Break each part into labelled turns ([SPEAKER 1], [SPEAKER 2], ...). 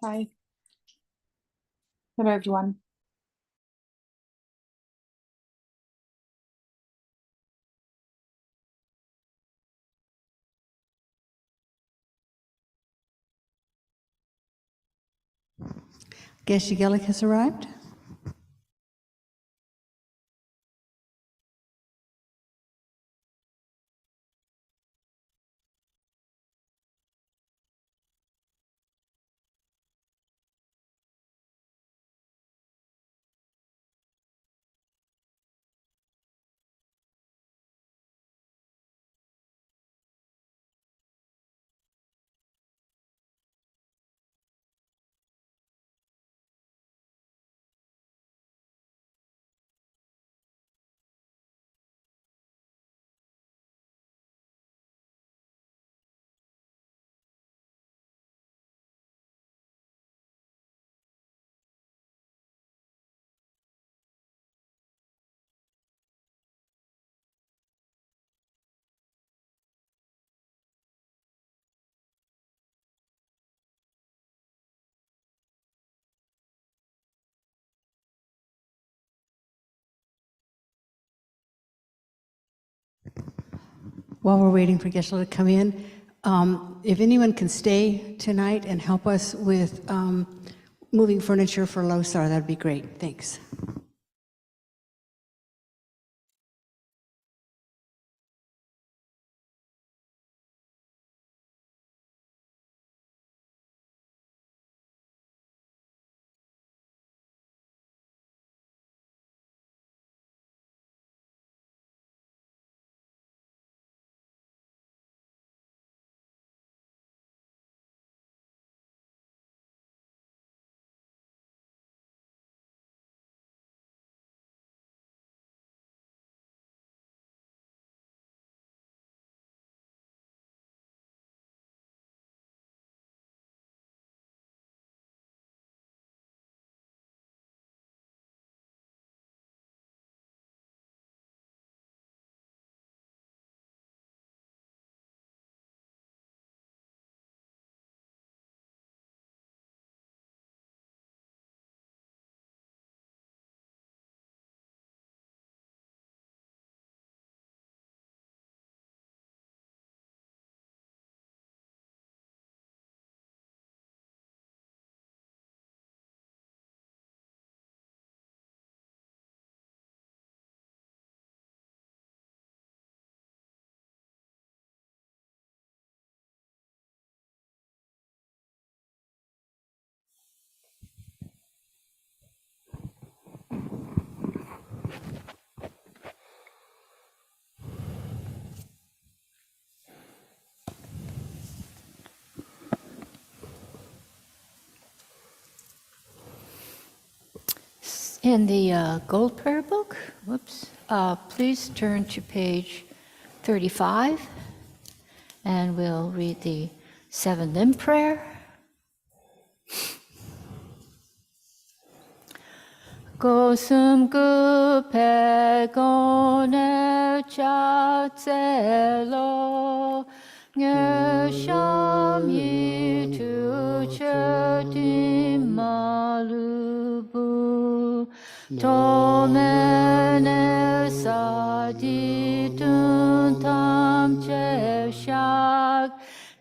[SPEAKER 1] Hi. Hello, everyone.
[SPEAKER 2] Geshe Gelek has arrived. While we're waiting for Geshe to come in, if anyone can stay tonight and help us with moving furniture for Losar, that'd be great. Thanks.
[SPEAKER 3] In the Gold Prayer Book, please turn to page 35, and we'll read the 7 Limb Prayer. Gosum gu pegone chatselo nge sham yi tu chetim malubu tomene sadi tun tam che shak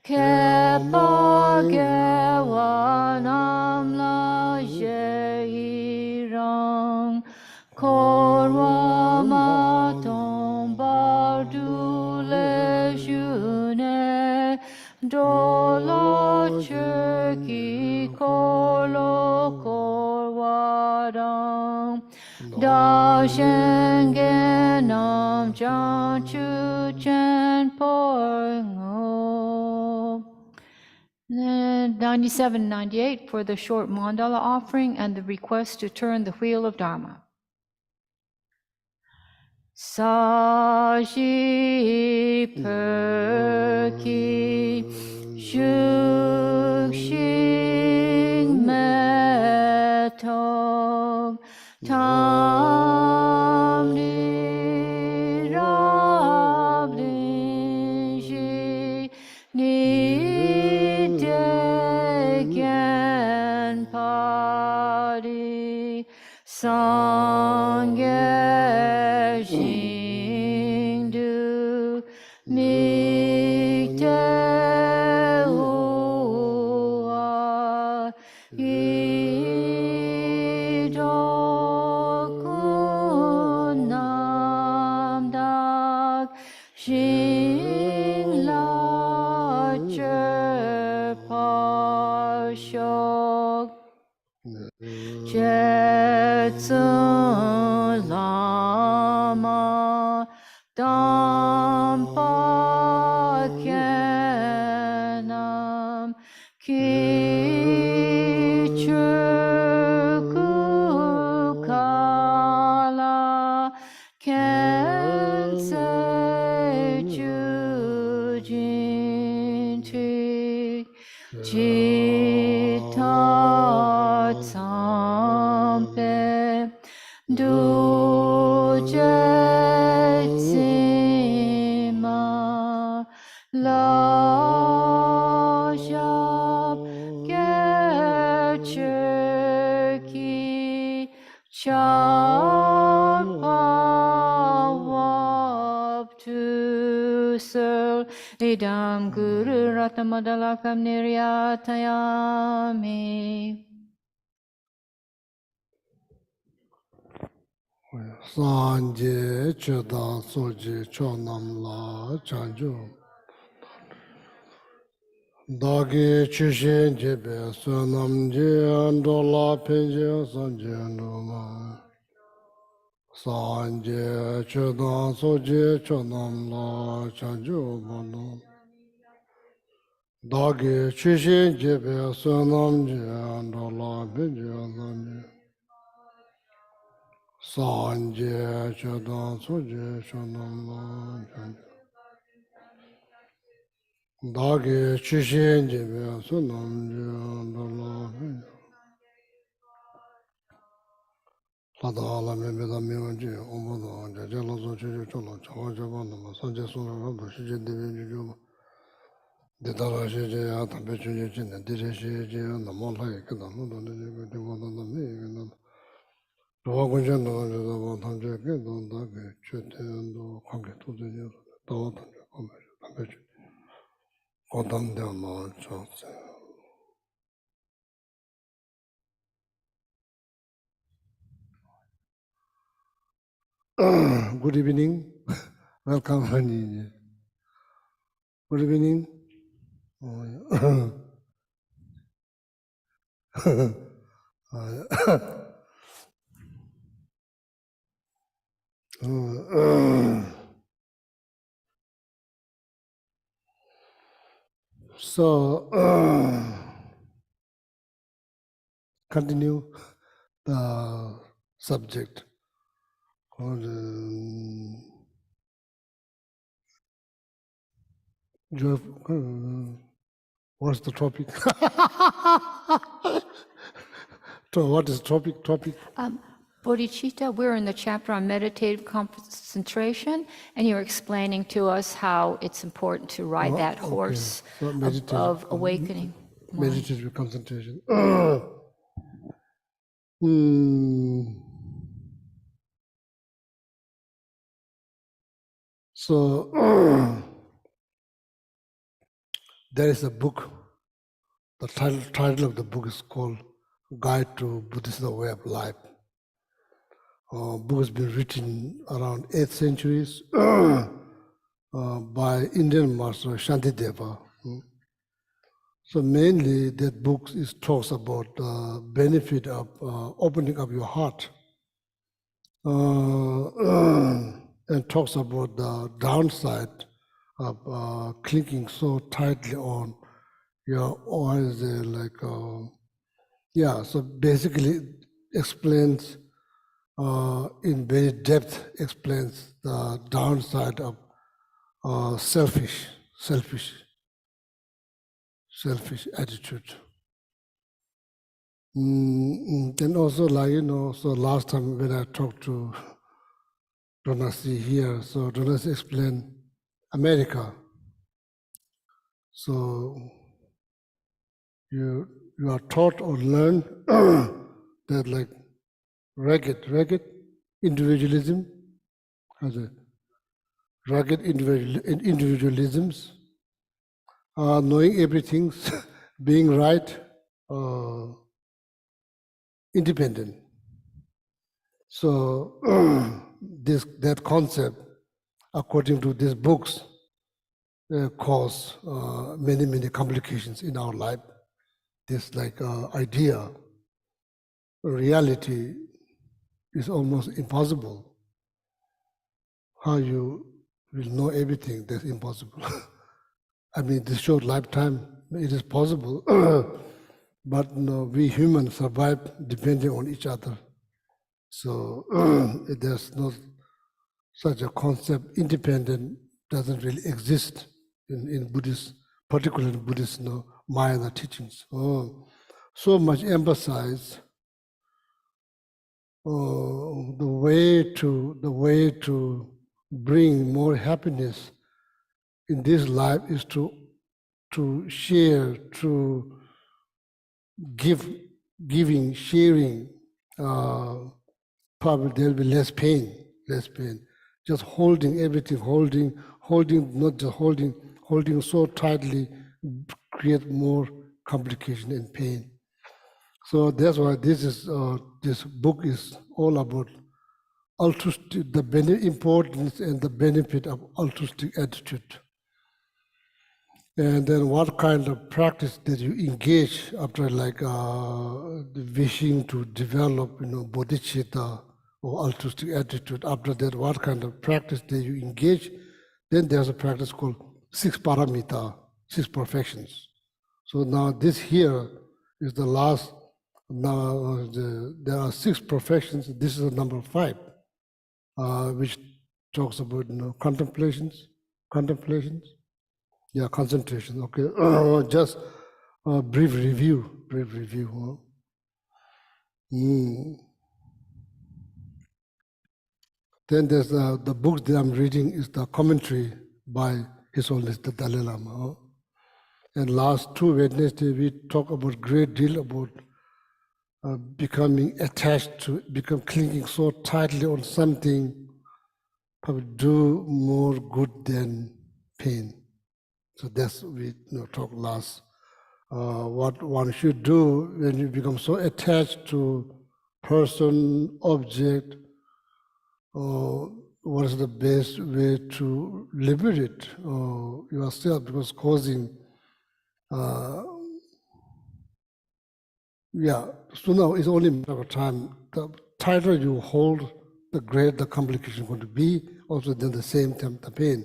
[SPEAKER 3] kepa gewanam la jeirang korwa matom bardu le june dola cheki kolo korwadang da shengenam chanchu chen porngo. Then 97, 98 for the short mandala offering and the request to turn the wheel of Dharma. Sashi perki shukshin metog tam ni rablin shi ni degen Sangye Jingdu Mikte Hua Idokun Namdak Jing La Pashok Jetsun Lama Dampa Kenam Kichuku Kala Kense Jujinti Jita Tsampe Dujet Lajab Gercherki Chapawab to Sir Idam Guru Ratamadalakam Niryatayami.
[SPEAKER 4] Sanje Cheda Soji Chonam La Chanju Dagi Chishin Jebe Sunam Andola Pinje Sanje Andoma Sanje Cheda Soji Chonam La Chanju Bono Dagi Chishin Jebe Sunam Andola Pinje Sanje Sanje Cheda Soji Chonam La Chanju Dagi Chishin Jebe Sunam Andala Lada Lamrim Miwanji, Omodo, Jalazo Chichu Cholo, Chawa Javanama, Sanje Sura, Shiji Devi, Didara Shiji, Ata Bechu Jin, Dire Shiji, and the Molai, Kadam, the Wanda Me, Wagunjan, the Watan Jacket, Dagi, Chete, and Kongi to the Dawatan, Commercial, Kodam Dama, Chance. Good evening. Welcome, honey. Good evening. Oh, yeah. So, continue the subject. What's the topic? So what is topic?
[SPEAKER 3] Bodhicitta, we're in the chapter on meditative concentration, and you're explaining to us how it's important to ride that horse of awakening.
[SPEAKER 4] Meditative concentration. So there is a book. The title of the book is called Guide to Buddhism Way of Life. Book has been written around 8th centuries by Indian master Shantideva. So mainly that book talks about the benefit of opening up your heart and talks about the downside of clinging so tightly on your eyes. So basically explains in very depth, explains the downside of selfish attitude. And also, so last time when I talked to Donasi here, so Donasi explained America. So you are taught or learn that ragged individualism, rugged individualisms, knowing everything, being right, independent. So that concept, according to these books, cause many complications in our life. This idea, reality is almost impossible. How you will know everything, that's impossible. I mean, this short lifetime, it is possible, but no, we humans survive depending on each other. So there's not such a concept. Independent doesn't really exist in Buddhist, particularly in Buddhist Maya teachings. So much emphasize the way to bring more happiness in this life is to share, to sharing. Probably there'll be less pain. Just holding everything, not just holding so tightly, create more complication and pain. So that's why this book is all about altruistic, the importance and the benefit of altruistic attitude. And then what kind of practice that you engage after wishing to develop, bodhicitta or altruistic attitude. After that, what kind of practice that you engage? Then there's a practice called 6 paramita, 6 perfections. So now this here is the last. Now there are 6 perfections. This is the number 5, which talks about contemplations. Yeah, concentration. Okay, just a brief review. Then there's the book that I'm reading is the commentary by His Holiness the Dalai Lama. And last 2 Wednesdays we talk about great deal about becoming attached to, clinging so tightly on something, probably do more good than pain. So that's we talked last. What one should do when you become so attached to person, object, what is the best way to liberate yourself, because causing, so now it's only a matter of time. The tighter you hold, the greater the complication is going to be, also then the same time the pain.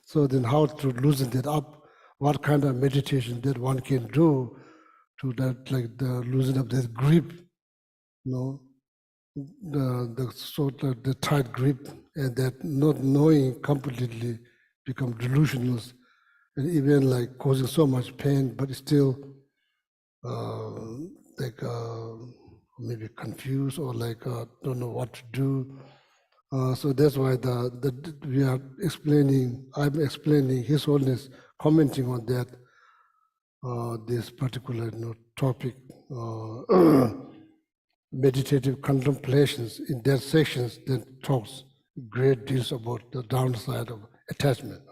[SPEAKER 4] So then how to loosen that up, what kind of meditation that one can do to that, the loosen up that grip, the tight grip, and that not knowing completely become delusional, and even causing so much pain, but still maybe confused or don't know what to do. So that's why we are explaining. I'm explaining His Holiness, commenting on that this particular topic. Meditative contemplations in that sections that talks great deals about the downside of attachment.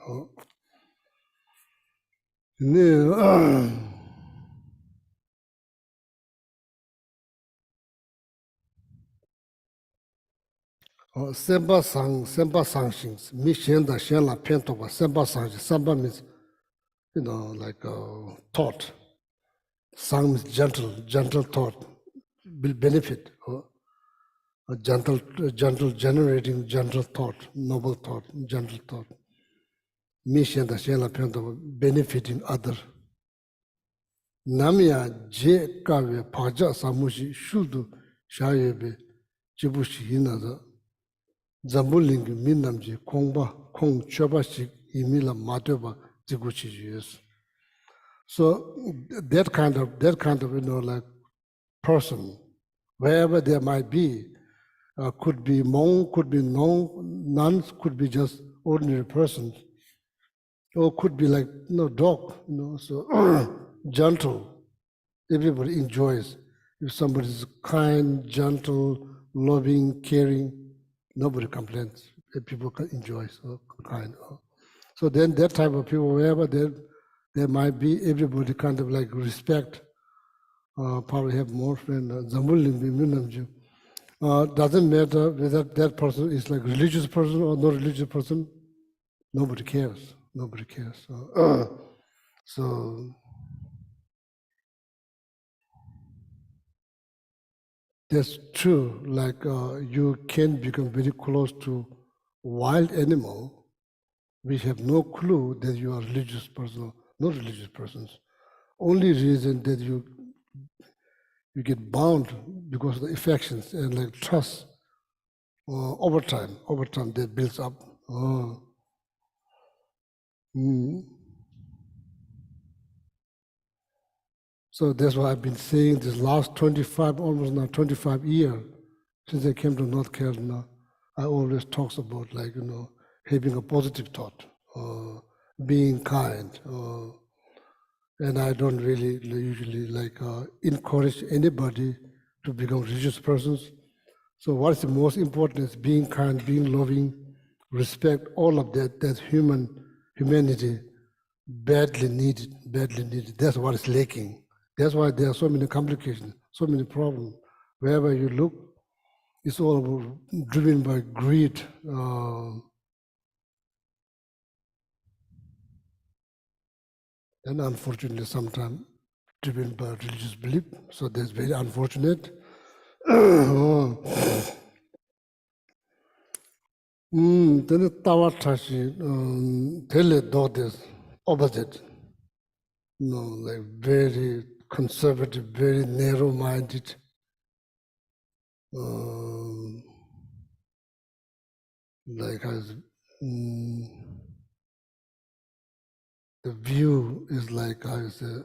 [SPEAKER 4] Semba sanctions, mi shenda shela pentoba, semba sanctions. Semba means, thought. Sang means gentle thought, will benefit. A gentle, generating gentle thought, noble thought, gentle thought. Mission the Shela Pento, benefiting other. Namia Je Kave Paja Samushi Shudu Shayebe Jibushi Hinaza Zambuling Minamji Kongba Kong Chobashi Imila Mateba Jiguchi yes. So that kind of person, wherever there might be, could be monk, could be nuns, could be just ordinary persons, or could be dog, so gentle. Everybody enjoys. If somebody is kind, gentle, loving, caring, nobody complains. People can enjoy, so kind. So then that type of people, wherever there might be, everybody kind of like respect, probably have more friends. Doesn't matter whether that person is like religious person or not religious person, nobody cares. Nobody cares. So that's true. Like you can become very close to wild animal. We have no clue that you are religious person or not religious persons. Only reason that you get bound because of the affections and like trust over time that builds up. So that's why I've been saying this last 25, almost now 25 years, since I came to North Carolina, I always talks about like, having a positive thought, being kind, and I don't really usually like encourage anybody to become religious persons. So what's the most important is being kind, being loving, respect, all of that humanity badly needed. That's what is lacking. That's why there are so many complications, so many problems. Wherever you look, it's all about, driven by greed. And unfortunately, sometimes driven by religious belief. So that's very unfortunate. Then tawa tashi, tele daughters, opposite. Like very conservative, very narrow-minded. Like as the view is like I say,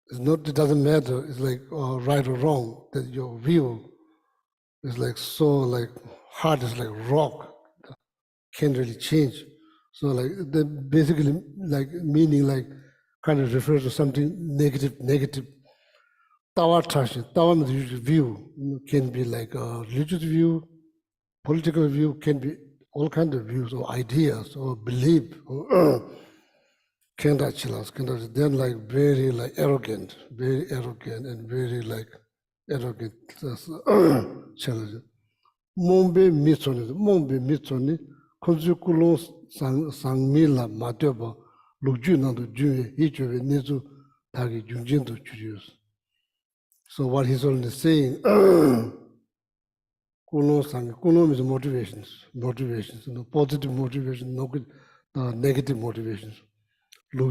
[SPEAKER 4] it's not. It doesn't matter. It's like right or wrong. That your view is like so like hard as like rock, can't really change. So like the basically like meaning like kind of refers to something negative. Tawa tashi, tawa means usually view, can be like a religious view, political view, can be all kinds of views or ideas or belief or then like very like arrogant and very like arrogant challenge. Mombe mitsoni, konjukulo sangmila mateba, lukju nando junye, hichwe nizu tagi junjinto chujus. So what he's only saying, kuno is motivations, positive motivation, no good, negative motivations. So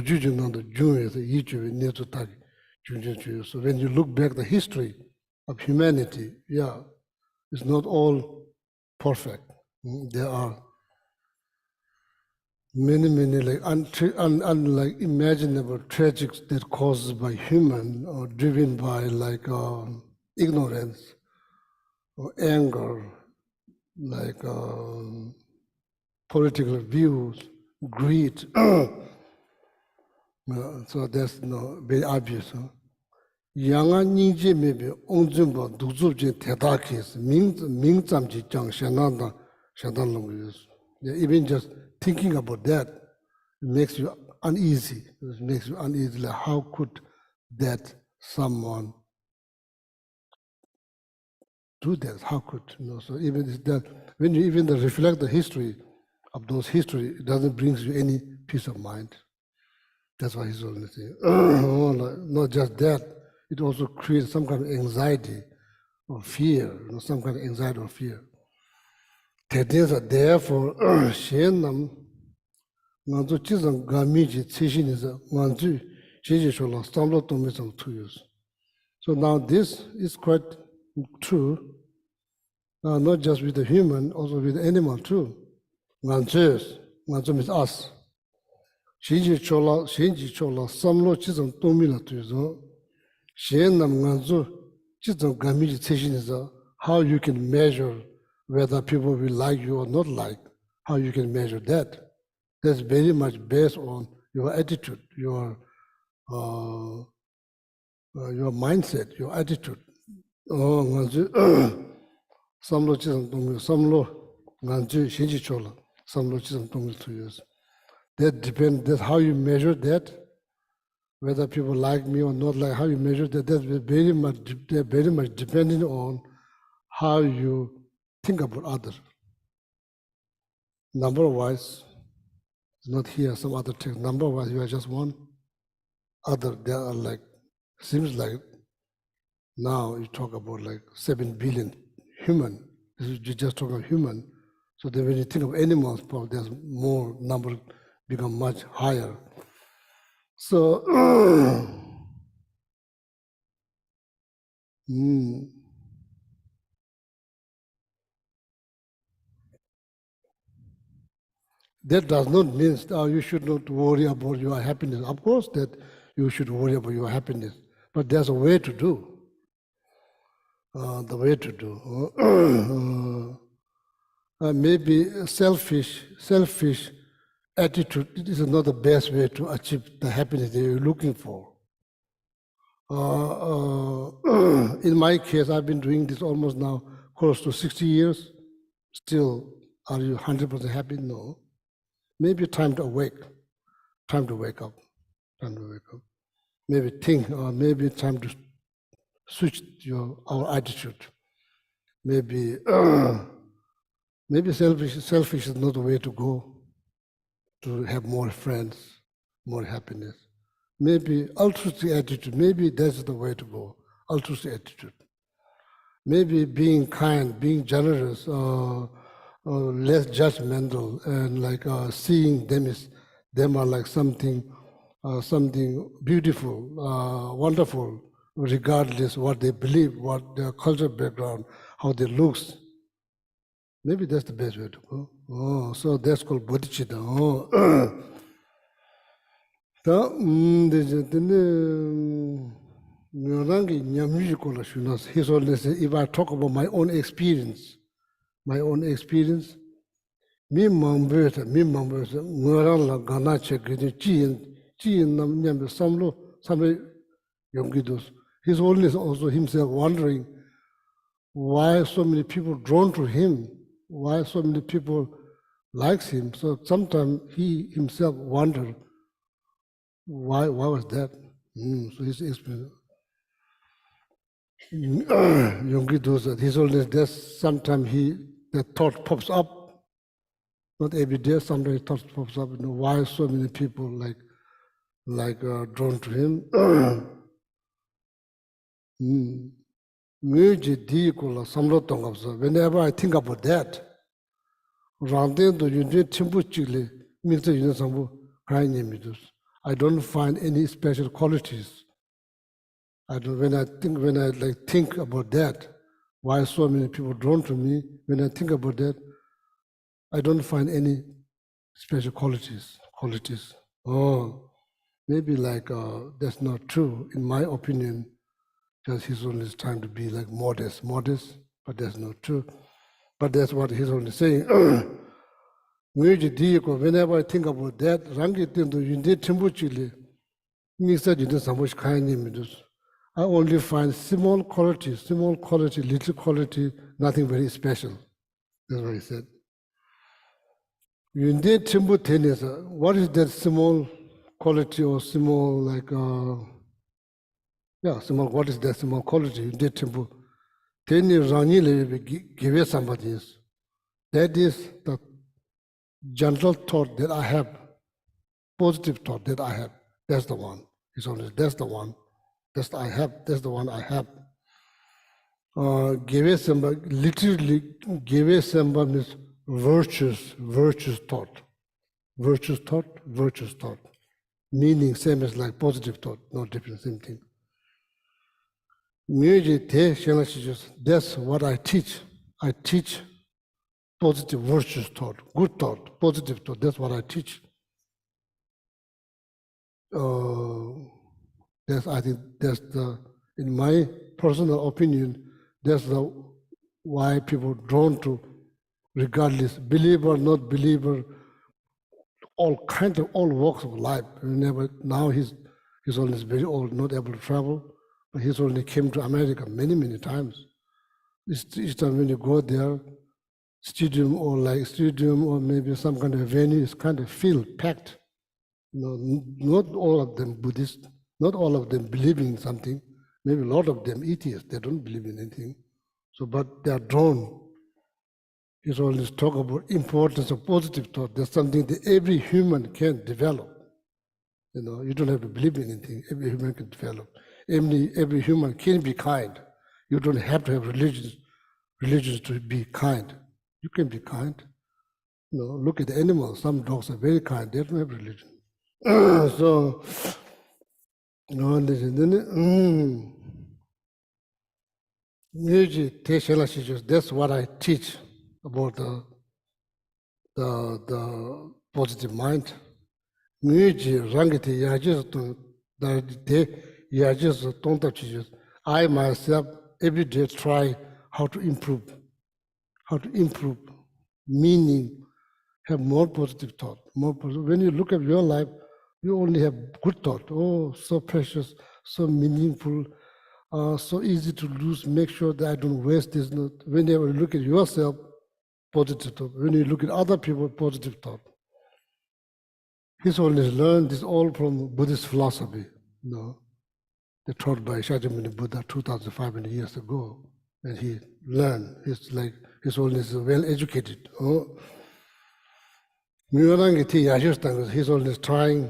[SPEAKER 4] when you look back the history of humanity, yeah, it's not all perfect. There are many like unlike imaginable tragics that caused by human or driven by like ignorance or anger, like political views, greed. So that's very obvious. Yanga Ningji maybe Onjumba Duzubjin Tedakis, Ming Zamji Jang Shananda Shandan. Even just thinking about that makes you uneasy. It makes you uneasy. Like how could that someone do that? How could So even that when you even reflect the history of those history, it doesn't bring you any peace of mind. That's why he's only saying. Not just that, it also creates some kind of anxiety or fear, some kind of anxiety or fear. Therefore, Shenam, Nanzu Chizang Gamiji, Tsishin is a Nanzu, Shishola, Stamlo Tomism 2 years. So now this is quite true, not just with the human, also with the animal too. Nanzu means us. Shinji chola, samlo chizang tomila tuyo. Shen nam nganzu chizang gamiji tseshin how you can measure whether people will like you or not like, how you can measure that. That's very much based on your attitude, your mindset, your attitude. nganju samlo chisam tongmi samlo nganju shinji chola samlo chisam tongmi 2 years. That depends. That's how you measure that. Whether people like me or not like how you measure that. That's very much depending on how you think about others. Number wise, it's not here. Some other text. Number wise, you are just one. Other there are like seems like now you talk about like 7 billion human. You just talk about human. So then when you think of animals, probably there's more number become much higher. So that does not mean you should not worry about your happiness. Of course that you should worry about your happiness, but there's a way to do. The way to do. Maybe selfish attitude is not the best way to achieve the happiness that you're looking for. In my case, I've been doing this almost now close to 60 years. Still, are you 100% happy? No. Maybe time to wake up. Time to wake up. Maybe think, or maybe time to switch our attitude. Maybe maybe selfish is not the way to go to have more friends, more happiness. Maybe altruistic attitude, maybe that's the way to go, altruistic attitude. Maybe being kind, being generous, less judgmental, and like seeing them are like something beautiful, wonderful, regardless what they believe, what their cultural background, how they looks. Maybe that's the best way to go. Oh, so that's called bodhicitta. Oh. His Holiness, if I talk about my own experience, me mambeta, ngorala gana chekini, chiin nam nyambe samle yongidus. His Holiness also himself wondering why so many people drawn to him, why so many people likes him. So sometimes he himself wondered why was that? So his experience. Yonggi does that. His Holiness, there's sometimes the thought pops up, not every day, sometimes thought pops up, why so many people drawn to him. Whenever I think about that, I don't find any special qualities. When I think about that, why so many people drawn to me, when I think about that, I don't find any special qualities. Oh, maybe that's not true. In my opinion, just His Holiness trying to be like modest, but that's not true. But that's what His Holiness is saying. Whenever I think about that, I only find small quality, little quality, nothing very special. That's what he said. What is that small quality or small small, what is that small quality? That is the gentle thought that I have, positive thought that I have. That's the one. It's only that's the one. That's the one I have. Literally, means virtuous thought. Virtuous thought. Meaning same as like positive thought, no different, same thing. That's what I teach. I teach positive, virtuous thought, good thought, positive thought. That's what I teach. I think that's in my personal opinion, that's why people drawn to, regardless, believer, not believer, all walks of life. Now he's always very old, not able to travel, But His Holiness came to America many, many times. Each time when you go there, stadium or maybe some kind of venue is kind of filled, packed. Not all of them Buddhist, not all of them believe in something. Maybe a lot of them atheists, they don't believe in anything. So, but they are drawn. He's always talk about importance of positive thought. There's something that every human can develop. You don't have to believe in anything. Every human can develop. Every human can be kind. You don't have to have religions to be kind. You can be kind. Look at the animals. Some dogs are very kind. They don't have religion. So, that's what I teach about the positive mind. I myself every day try how to improve, meaning have more positive thought, more positive. When you look at your life, you only have good thought. Oh, so precious, so meaningful, so easy to lose. Make sure that I don't waste this. Whenever you look at yourself, positive thought. When you look at other people, positive thought. His Holiness learned this all from Buddhist philosophy. They taught by Shakyamuni Buddha 2,500 years ago, and he learned. It's like His Holiness is well educated. His Holiness trying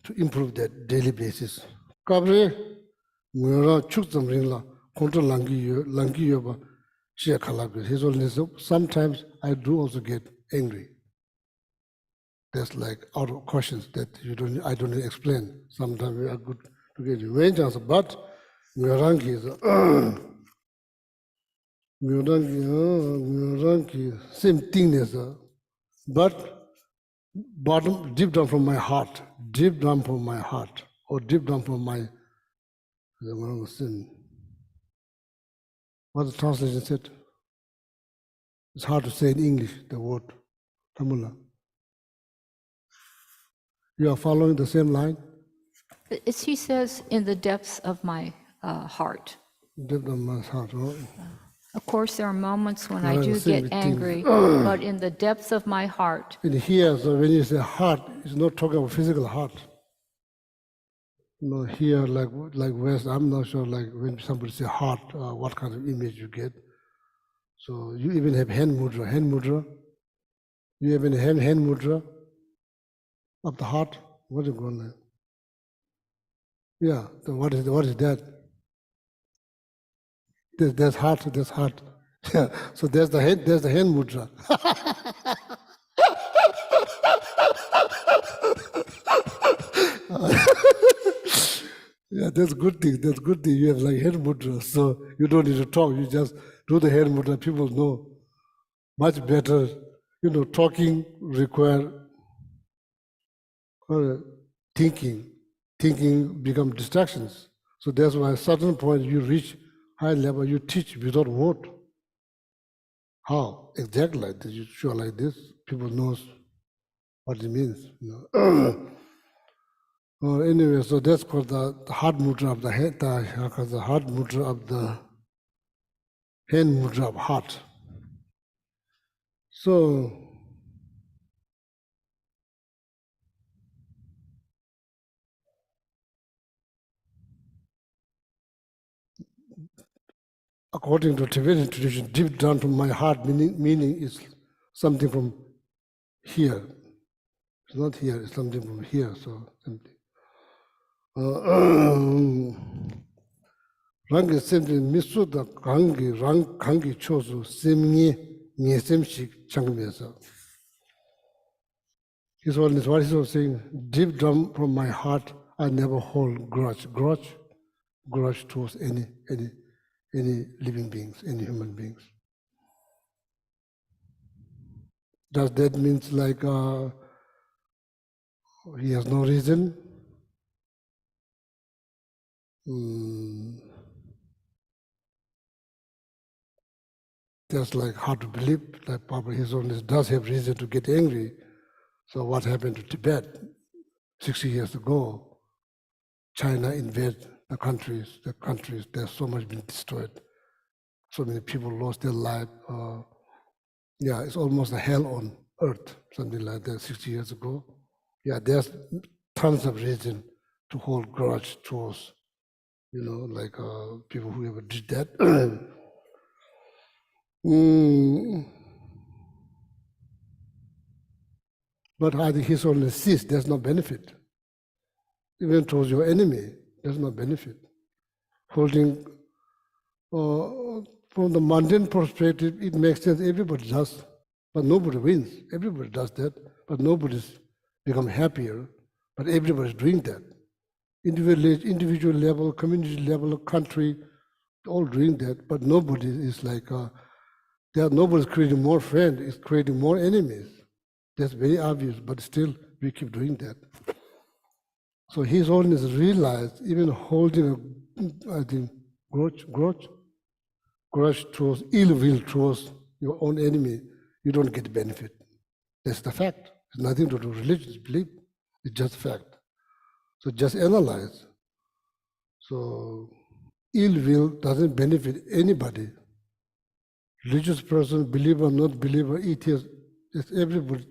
[SPEAKER 4] to improve that daily basis. His Holiness, sometimes I do also get angry. That's like out of questions that I don't explain. Sometimes we are good to get vengeance, but Myorangi is same thing as but bottom, deep down from my heart, or deep down from my sin. What the translation said? It's hard to say in English, the word Tamula. You are following the same line?
[SPEAKER 3] He says, in the depths of my heart.
[SPEAKER 4] Depth of my heart, oh.
[SPEAKER 3] Of course, there are moments when I do
[SPEAKER 4] same
[SPEAKER 3] get
[SPEAKER 4] thing.
[SPEAKER 3] angry, but in the depths of my heart.
[SPEAKER 4] In here, so when you say heart, it's not talking about physical heart. Here, like West, I'm not sure, like when somebody say heart, what kind of image you get. So you even have hand mudra. You even have hand mudra of the heart. What is going on? Yeah, so what is that? There's heart. Yeah, so there's the hand mudra. Yeah, that's good thing. You have like hand mudra, so you don't need to talk. You just do the hand mudra. People know much better. Talking require thinking. Thinking become distractions. So that's why at a certain point you reach high level. You teach without word. How exactly like this? You show like this. People knows what it means. Anyway, so that's called the heart mudra of the head, the heart mudra of the hand mudra of heart. So, according to Tibetan tradition, deep down from my heart, meaning is something from here. It's not here, it's something from here. So, something. Rangi sempi misu da kangi chosu semngi nyesemshik changmesa. His Holiness, what he's saying, deep down from my heart, I never hold grudge towards any living beings, any human beings. Does that mean like he has no reason? That's like hard to believe. Like Papa, His Holiness does have reason to get angry. So what happened to Tibet 60 years ago? China invaded the countries, there's so much been destroyed. So many people lost their life. Yeah, it's almost a hell on earth, something like that, 60 years ago. Yeah, there's tons of reason to hold grudge towards, like people who ever did that. But I think he's only sees there's no benefit. Even towards your enemy, there's no benefit. Holding, from the mundane perspective, it makes sense, everybody does, but nobody wins. Everybody does that, but nobody's become happier, but everybody's doing that. Individual level, community level, country, all doing that, but nobody is like, nobody's creating more friends, it's creating more enemies. That's very obvious, but still we keep doing that. So his owners realized, even holding I think, grudge towards, ill will towards your own enemy, you don't get benefit. That's the fact. It's nothing to do with religious belief. It's just fact. So just analyze. So ill will doesn't benefit anybody. Religious person, believer, not believer, atheist, it's everybody.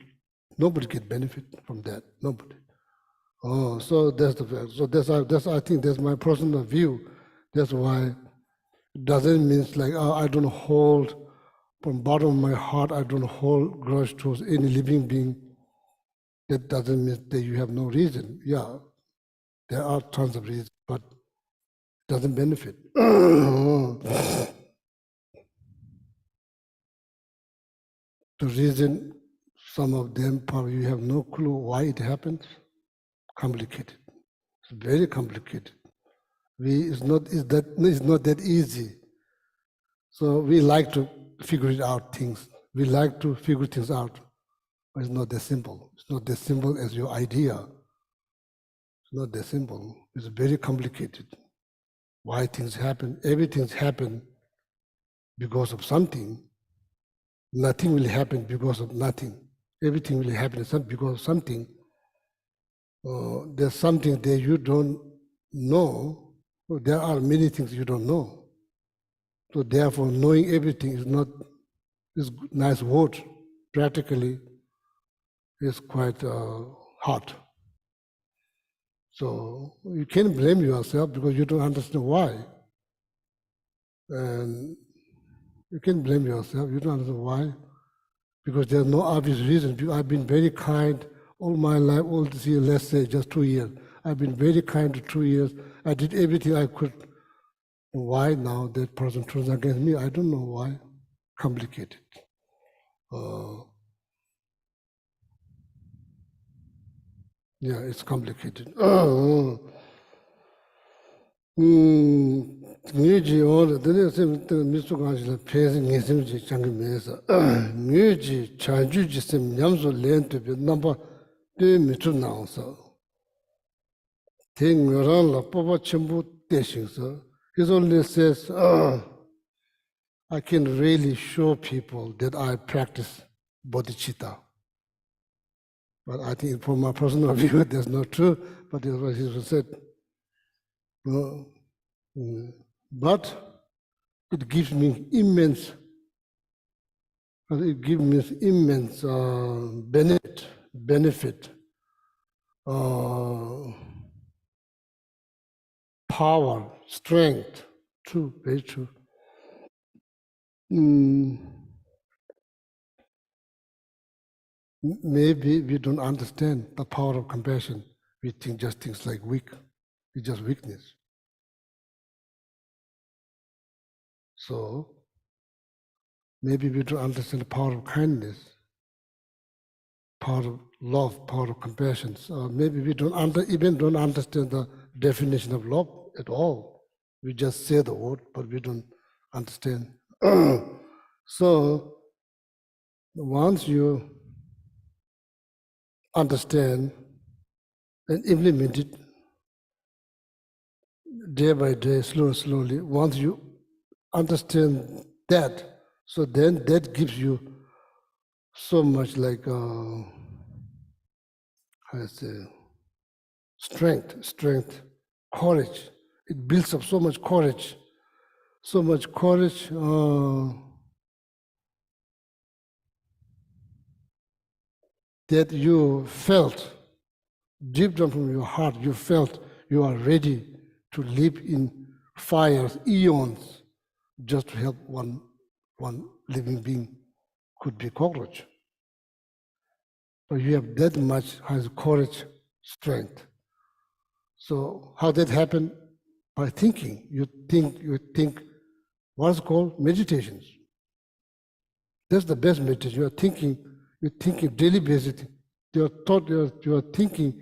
[SPEAKER 4] Nobody get benefit from that. Nobody. Oh, so that's the fact. So that's I think that's my personal view. That's why it doesn't mean like I don't hold from bottom of my heart. I don't hold grudge towards any living being. That doesn't mean that you have no reason. Yeah, there are tons of reasons, but it doesn't benefit. The reason, some of them probably you have no clue why it happens. Complicated. It's very complicated. It's not that easy. So we like to figure it out things. We like to figure things out, but it's not that simple. It's not that simple as your idea. It's not that simple. It's very complicated. Why things happen? Everything's happened because of something. Nothing will happen because of nothing. Everything will happen because of something. There's something that you don't know. There are many things you don't know. So therefore, knowing everything is not this nice word. Practically, is quite hard. So you can't blame yourself because you don't understand why. And you can't blame yourself. You don't understand why. Because there's no obvious reason. I've been very kind all my life, all this year, let's say just 2 years. I've been very kind to 2 years. I did everything I could. Why now that person turns against me? I don't know why. Complicated. Yeah, it's complicated. Music or the music is facing music change. Music change system yamso lent to be number 2 meter now. So, thing around la papa chimbu dashing. So, he only says, I can really show people that I practice bodhicitta. But I think from my personal view, that's not true, but that's what he said. But it gives me immense benefit, power, strength. True, very true. Maybe we don't understand the power of compassion. We think just things like weak. It's just weakness. So maybe we don't understand the power of kindness, power of love, power of compassion. So maybe we don't understand the definition of love at all. We just say the word, but we don't understand. So once you understand and implement it day by day, slowly, once you understand that, so then that gives you so much like, how I say, strength, courage it builds up so much courage that you felt deep down from your heart, you felt you are ready to live in fires, eons, just to help one living being, could be cockroach. But you have that much has courage, strength. So how that happened? By thinking. You think what's called meditations. That's the best meditation. You're thinking daily basis. Your thought, your thinking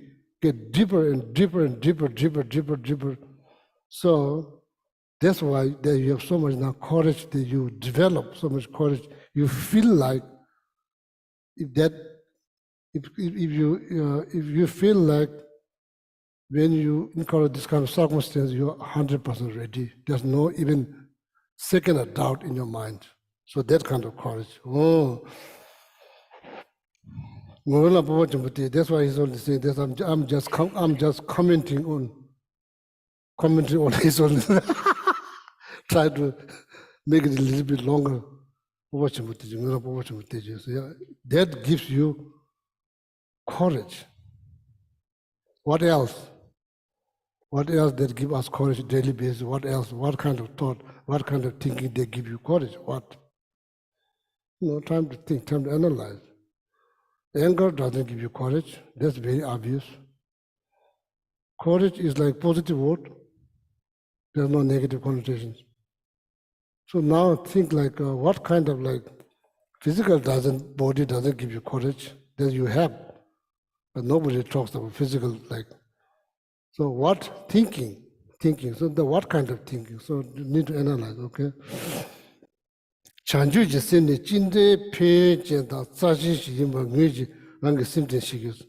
[SPEAKER 4] get deeper and deeper. So that's why that you have so much now courage, that you develop so much courage. You feel like if you feel like when you encounter this kind of circumstance, you're 100% ready. There's no even second of doubt in your mind. So that kind of courage. That's why he's only saying this. I'm just commenting on his own. Try to make it a little bit longer. So yeah, that gives you courage. What else? What else that give us courage daily basis? What else? What kind of thought? What kind of thinking they give you courage? What? Time to think, time to analyze. Anger doesn't give you courage. That's very obvious. Courage is like positive word. There's no negative connotations. So now think like what kind of like physical body doesn't give you courage that you have, but nobody talks about physical like. So what thinking? So what kind of thinking? So you need to analyze, okay? Chanju ji sene jinde pe jenda tsaji shi yimba ngüji rangi simten shigis.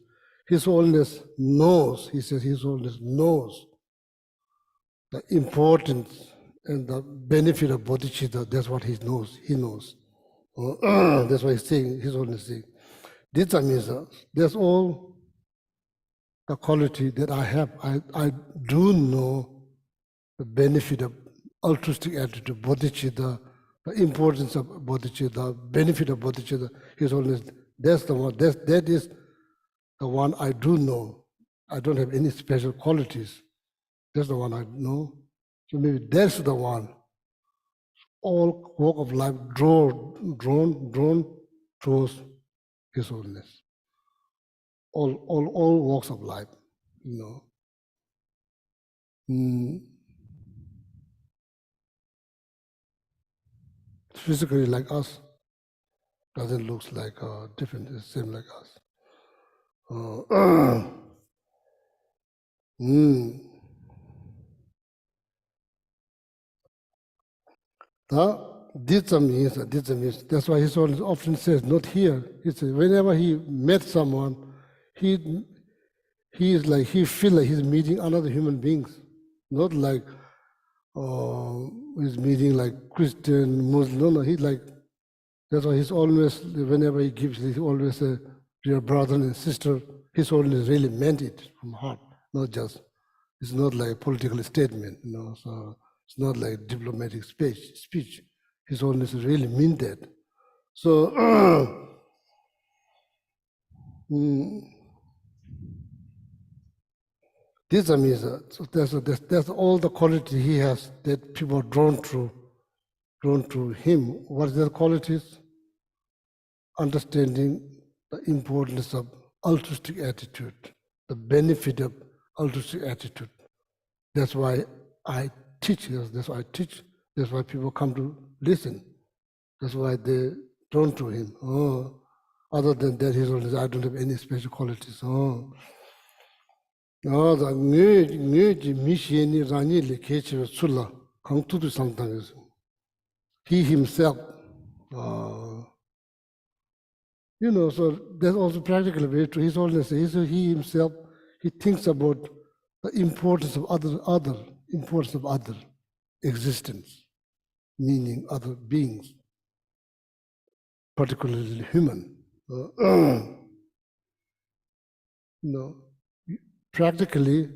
[SPEAKER 4] His Holiness knows, he says His Holiness knows the importance and the benefit of bodhicitta. That's what he knows. He knows. That's why he's saying, His Holiness saying. This means that's all the quality that I have. I do know the benefit of altruistic attitude, bodhicitta, the importance of bodhicitta, benefit of bodhicitta. His Holiness, that's the one. That is the one I do know. I don't have any special qualities. That's the one I know. So maybe that's the one. All walk of life drawn towards His Holiness. All walks of life, Physically like us, doesn't look like different, it's same like us. This means, that's why His Holiness often says, not here. He says, whenever he met someone, he is like, he feel like he's meeting another human beings, not like he's meeting like Christian, Muslim. No, he's like, that's why he's always, whenever he gives, he always say, dear brother and sister. His Holiness really meant it from heart, not just, it's not like a political statement, so it's not like diplomatic speech. His Holiness really meant that. So, this means that's all the quality he has that people are drawn to him. What are the qualities? Understanding the importance of altruistic attitude, the benefit of altruistic attitude. That's why I teach. That's why I teach. That's why people come to listen. That's why they drawn to him. Other than that, His Holiness, I don't have any special qualities. He himself, so that's also practically very true. His Holiness, he himself, he thinks about the importance of other existence, meaning other beings, particularly human. Practically,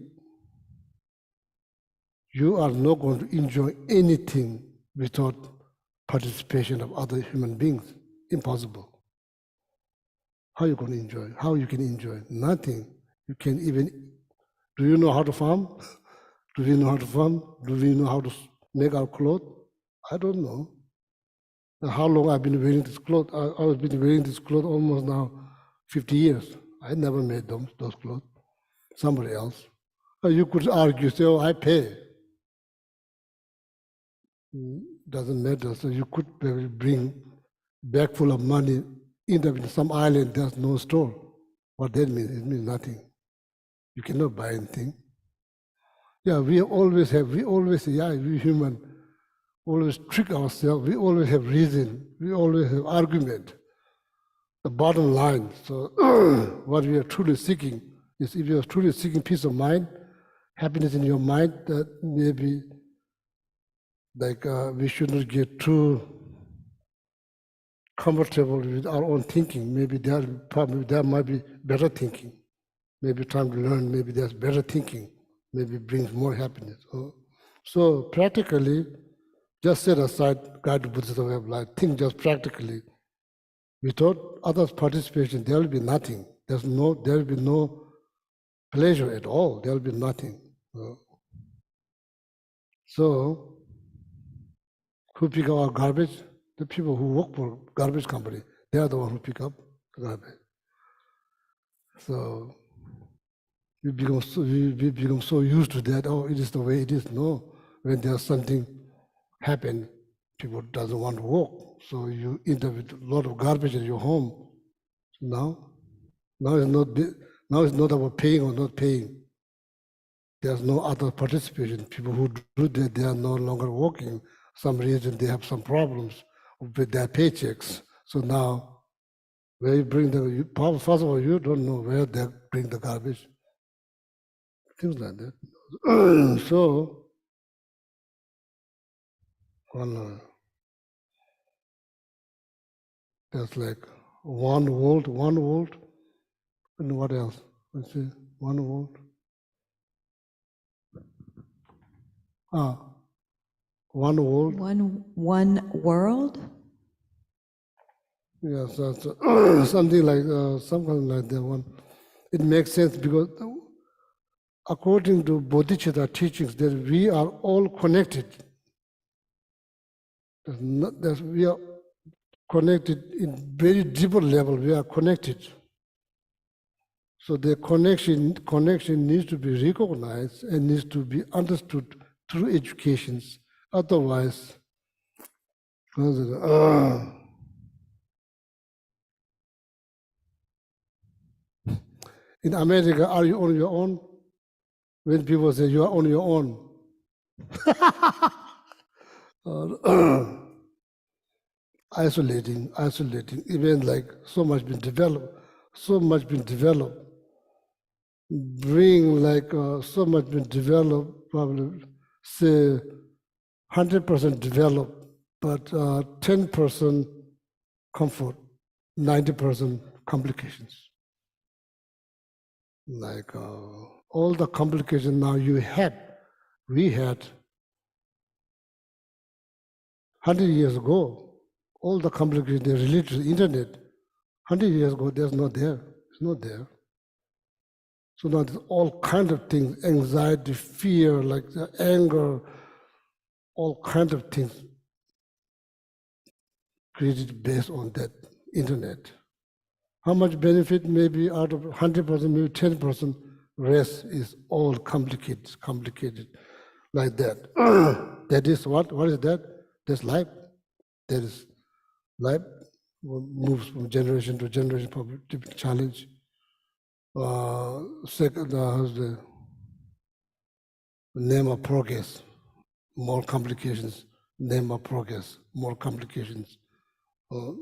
[SPEAKER 4] you are not going to enjoy anything without participation of other human beings. Impossible. How you going to enjoy? How you can enjoy? Nothing. You can even. Do you know how to farm? Do we know how to farm? Do we know how to make our clothes? I don't know. How long I've been wearing this clothes? I've been wearing this clothes almost now 50 years. I never made those clothes. Somebody else. You could argue, say, oh, I pay. Doesn't matter. So you could bring bag full of money, end up in some island, there's no store. What that means? It means nothing. You cannot buy anything. Yeah, we always say, yeah, we human always trick ourselves. We always have reason. We always have argument. The bottom line, so what we are truly seeking is if you are truly seeking peace of mind, happiness in your mind, that maybe we should not get too comfortable with our own thinking. Maybe there might be better thinking. Maybe time to learn, maybe there's better thinking. Maybe it brings more happiness. So practically, just set aside guided Buddhism way of life. Think just practically. Without others' participation, there will be nothing. There will be no pleasure at all. There will be nothing. So, who pick up our garbage? The people who work for garbage company. They are the ones who pick up the garbage. So we become so used to that. Oh, it is the way it is. No, when there's something happen, people doesn't want to work. So you end up with a lot of garbage in your home. Now it's not about paying or not paying. There's no other participation. People who do that, they are no longer working. Some reason they have some problems with their paychecks. So now, where you bring first of all, you don't know where they bring the garbage. Things like that. So, there's like one world, and what else? Let's see, one world. One world.
[SPEAKER 5] One world?
[SPEAKER 4] Yes, something like that one. It makes sense because according to Bodhicitta teachings, that we are all connected. We are connected in very deeper level. We are connected. So the connection needs to be recognized and needs to be understood through educations. Otherwise, in America, are you on your own? When people say you are on your own, isolating, even like so much been developed, bring like so much been developed, probably say 100% developed, but 10% comfort, 90% complications. Like all the complications now we had 100 years ago, all the complications related to the internet, 100 years ago, it's not there. So now there's all kinds of things, anxiety, fear, like the anger, all kinds of things created based on that internet. How much benefit? Maybe out of 100%, maybe 10%, rest is all complicated like that. That is what? What is that? That's life. That is life moves from generation to generation, probably different challenge. Second, the name of progress, more complications. Name of progress, more complications. Oh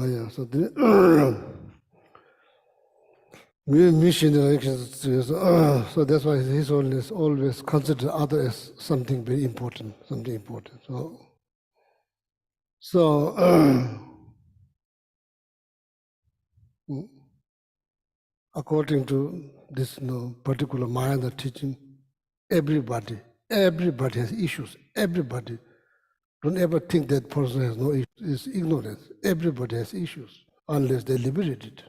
[SPEAKER 4] yeah, so missionary, so that's why he's always considered other as something very important, So Mm. According to this particular Mayana teaching, everybody has issues. Everybody. Don't ever think that person has no issues. It's ignorance. Everybody has issues unless they liberate it.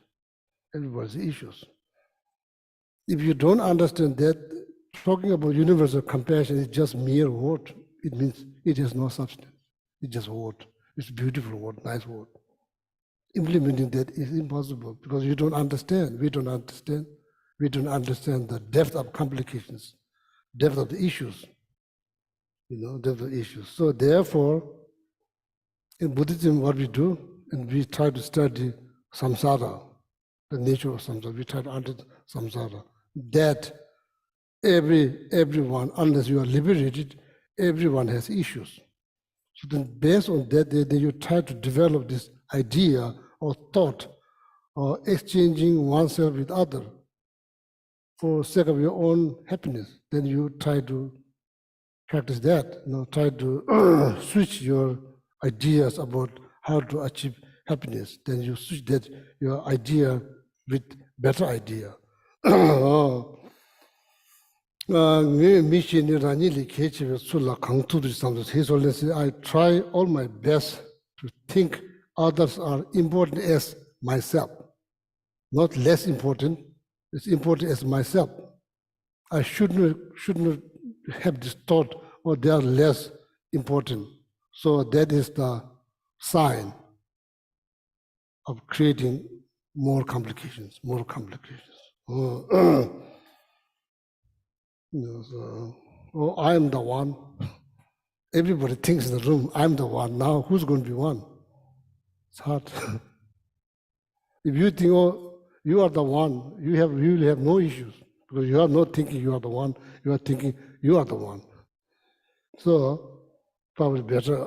[SPEAKER 4] Everybody has issues. If you don't understand that, talking about universal compassion is just mere word. It means it has no substance. It's just word. It's a beautiful word, nice word. Implementing that is impossible because you don't understand. We don't understand. We don't understand the depth of complications, depth of the issues. Depth of issues. So therefore, in Buddhism, what we do, and we try to study samsara, the nature of samsara. We try to understand samsara. That everyone, unless you are liberated, everyone has issues. So then based on that, then you try to develop this idea or thought or exchanging oneself with other for sake of your own happiness. Then you try to practice that, try to switch your ideas about how to achieve happiness. Then you switch that your idea with better idea. His Holiness, I try all my best to think others are important as myself, not less important, as important as myself. I should not have this thought, or they are less important. So that is the sign of creating more complications. So, I am the one. Everybody thinks in the room, I'm the one. Now, who's going to be one? It's hard. If you think, you are the one, you will have no issues because you are not thinking you are the one. You are thinking you are the one. So, probably better.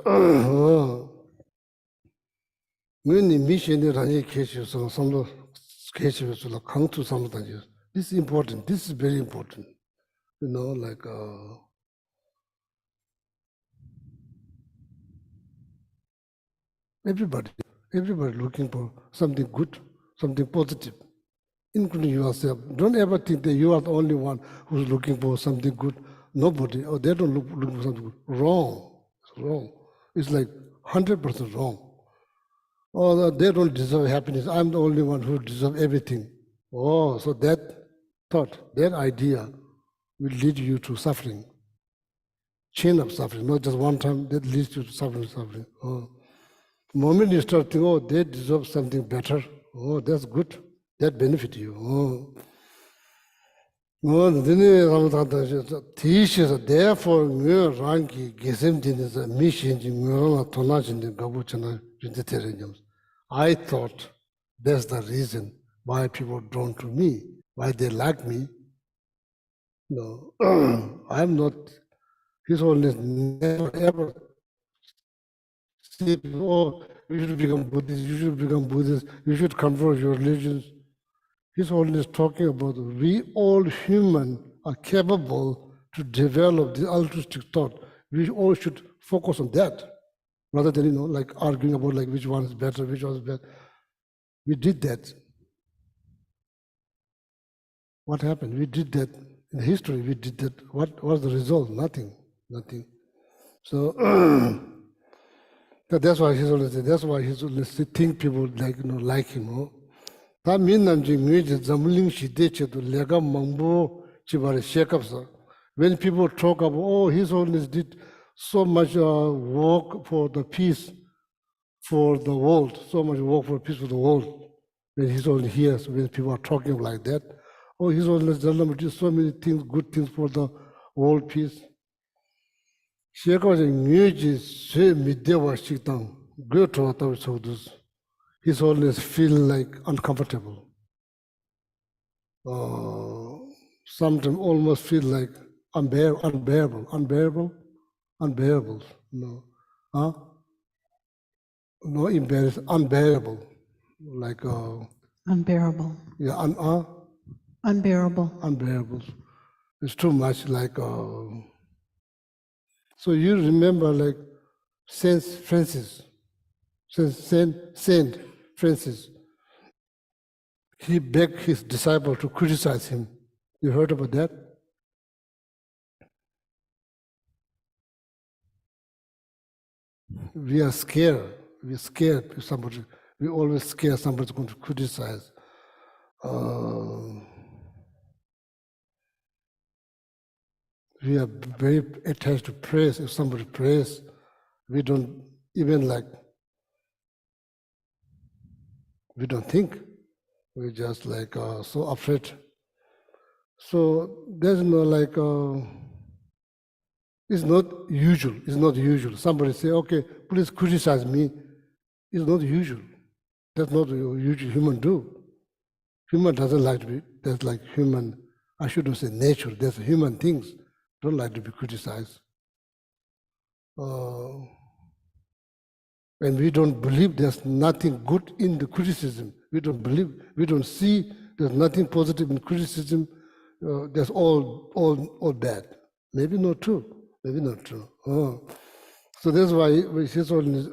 [SPEAKER 4] When the mission is this is important. This is very important. Like everybody looking for something good, something positive, including yourself. Don't ever think that you are the only one who's looking for something good. Nobody, or they don't look for something good. Wrong. It's wrong. It's like 100% wrong. Or they don't deserve happiness. I'm the only one who deserves everything. Oh, so that thought, that idea will lead you to suffering. Chain of suffering, not just one time, that leads you to suffering. Oh. The moment you start thinking, oh, they deserve something better, oh, that's good, that benefit you. Therefore, I thought that's the reason why people drawn to me, why they like me. No, I'm not. His Holiness never ever say, oh, you should become Buddhist, you should convert your religions. His Holiness talking about we all human are capable to develop the altruistic thought. We all should focus on that, rather than like arguing about like which one is better, which one is better. We did that. What happened? We did that in history. We did that. What was the result? Nothing. So that's why His Holiness. That's why His Holiness think people like him. Ta min nam ji ngui ji zamling shi de che to lega mangbo chi bare shekap sa. When people talk about, oh, His Holiness did so much work for the peace for the world, so much work for peace for the world. When His Holiness hears, when people are talking like that, oh, His Holiness did so many things, good things for the world peace. Shekap ji ngui ji se middewa shikdang go to wataw chodus. His Holiness feel like uncomfortable. Sometimes almost feel like unbearable. No, no embarrassed, unbearable. Like
[SPEAKER 2] Unbearable.
[SPEAKER 4] yeah,
[SPEAKER 2] Unbearable.
[SPEAKER 4] unbearable. It's too much. Like so you remember like Saint Francis. he begged his disciple to criticize him. You heard about that? We are scared. We're scared if somebody, we always scared somebody's going to criticize. We are very attached to praise. If somebody prays, we don't even like, we don't think. We're just like so afraid. So there's no like, it's not usual. It's not usual. Somebody say, okay, please criticize me. It's not usual. That's not what usual human do. Human doesn't like to be, that's like human, I shouldn't say nature, there's human things, don't like to be criticized. And we don't believe there's nothing good in the criticism. We don't believe, we don't see there's nothing positive in criticism. That's all bad. Maybe not true. Maybe not true. So that's why His Holiness.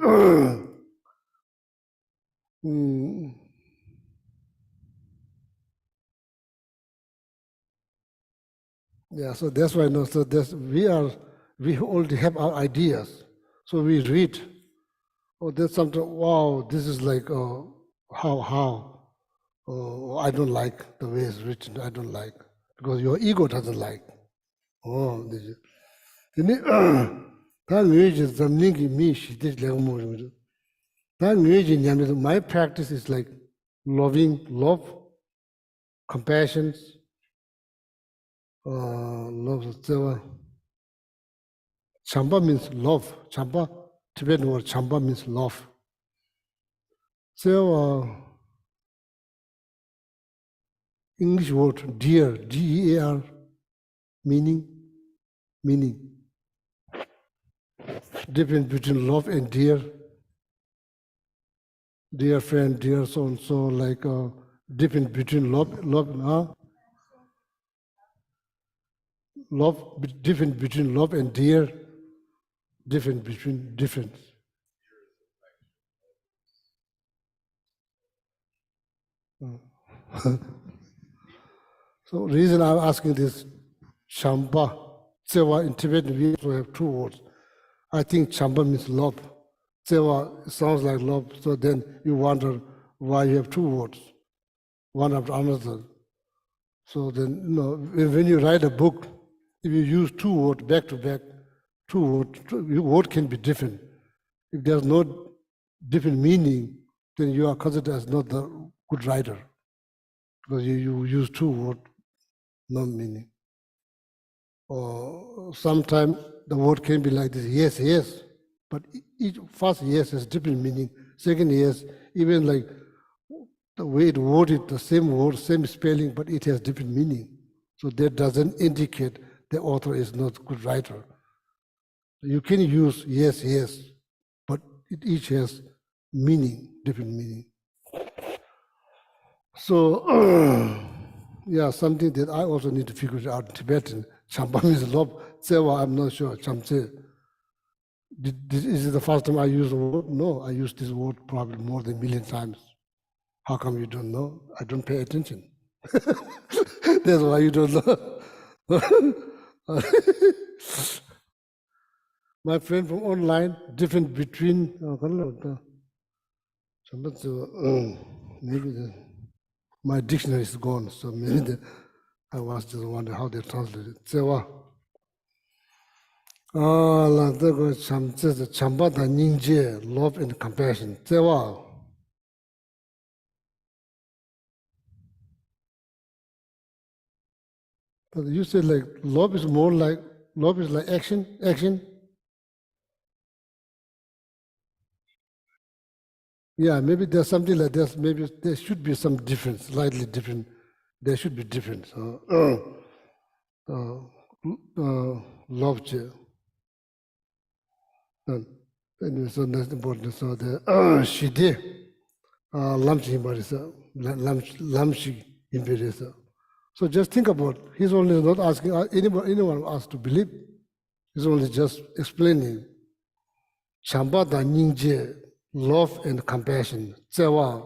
[SPEAKER 4] Yeah, so that's why no. So that's we already have our ideas. So we read. Oh, there's something. Wow, this is like how. Oh, I don't like the way it's written. I don't like because your ego doesn't like. Oh, this is. My practice is like love, compassion, love. Chamba means love. Chamba, Tibetan word chamba means love. So English word dear, D-E-A-R, meaning. Difference between love and dear friend, dear so and so, like difference between difference between love and dear, difference. So reason I'm asking this, chamba, tsewa in Tibetan we also have two words. I think chamba means love. Tsewa sounds like love, so then you wonder why you have two words, one after another. So then, when you write a book, if you use two words back to back, your word can be different. If there's no different meaning, then you are considered as not the good writer, because you use two words, no meaning. Or sometimes the word can be like this, yes, but each first yes has different meaning. Second yes, even like the way it worded, the same word, same spelling, but it has different meaning. So that doesn't indicate the author is not a good writer. You can use yes, but it each has meaning, different meaning. So, yeah, something that I also need to figure out in Tibetan. Chamba means love. Tsewa, I'm not sure. Chamse. Is it the first time I use the word? No, I use this word probably more than 1 million times. How come you don't know? I don't pay attention. That's why you don't know. My friend from online, different between, maybe my dictionary is gone, so maybe I was just wondering how they translate it. Tsewa. Chamba da ningje, love and compassion. Tsewa. But you said like love is more like action. Yeah, maybe there's something like this. Maybe there should be some difference, slightly different. There should be difference. Love, anyway, so that's important. So the she did lamchi marisa, lamchi impedisa. So just think about. He's only not asking anyone else to believe. He's only just explaining. Chamba da ningje, love and compassion. Tsewa.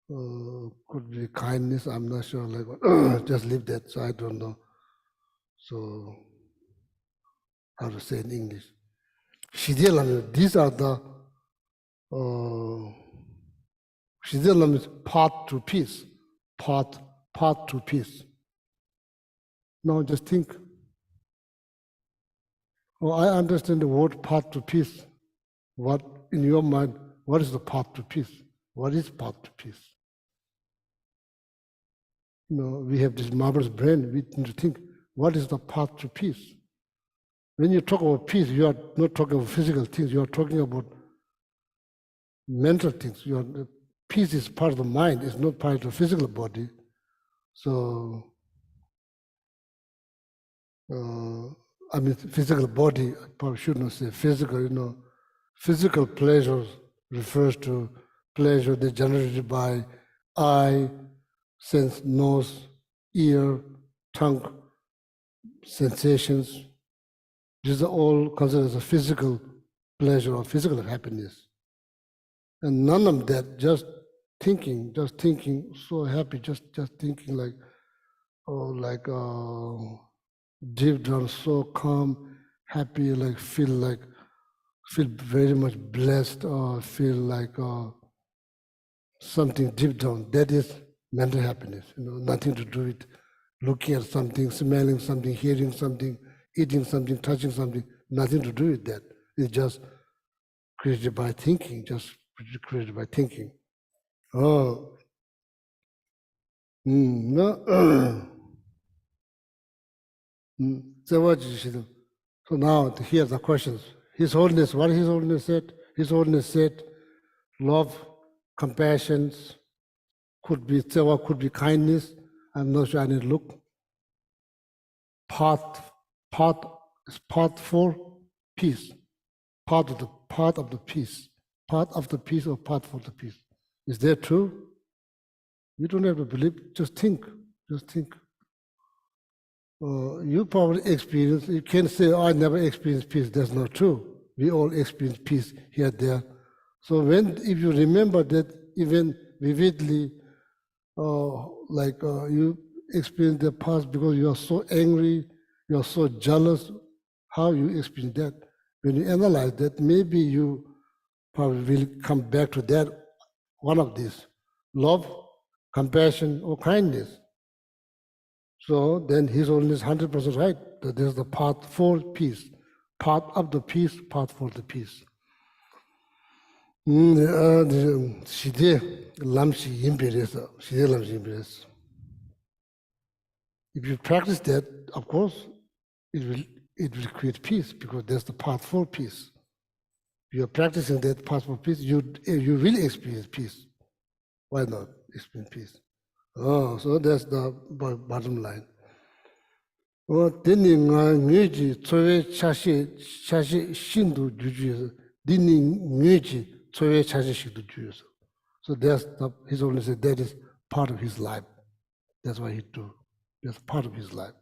[SPEAKER 4] could be kindness, I'm not sure, like, just leave that, so I don't know. So, how to say in English. These are the, Shidelam is path to peace, path to peace. Now just think, I understand the word path to peace. What, in your mind, what is the path to peace? What is path to peace? We have this marvelous brain, we need to think, what is the path to peace? When you talk about peace, you are not talking about physical things, you are talking about mental things. Peace is part of the mind, it's not part of the physical body. So, physical body, I probably should not say physical, physical pleasure refers to pleasure that's generated by eye, sense, nose, ear, tongue, sensations. These are all considered as a physical pleasure or physical happiness. And none of that, just thinking, so happy, just thinking deep down, so calm, happy, feel very much blessed, or feel like something deep down. That is mental happiness. Nothing to do with looking at something, smelling something, hearing something, eating something, touching something. Nothing to do with that. It's just created by thinking. Oh, no. So now here are the questions. His Holiness, what His Holiness said? His Holiness said, love, compassion, could be tsewa, could be kindness. I'm not sure I need to look. Path for peace. Part of the peace. Part of the peace or path for the peace. Is that true? You don't have to believe, just think. You probably experience, you can't say, I never experienced peace. That's not true. We all experience peace here, there. So if you remember that even vividly, you experience the past because you are so angry, you are so jealous, how you experience that? When you analyze that, maybe you probably will come back to that, one of these, love, compassion, or kindness. So then His Holiness 100% right, that there's the path for peace, path of the peace, path for the peace. If you practice that, of course, it will create peace, because that's the path for peace. If you're practicing that path for peace, you will experience peace. Why not experience peace? So that's the bottom line. Dini ngüji tsowe chashi shindu jujuyo. Dini ngüji tsowe chashi shindu jujuyo. So that's His Holiness said that is part of his life. That's what he do. That's part of his life.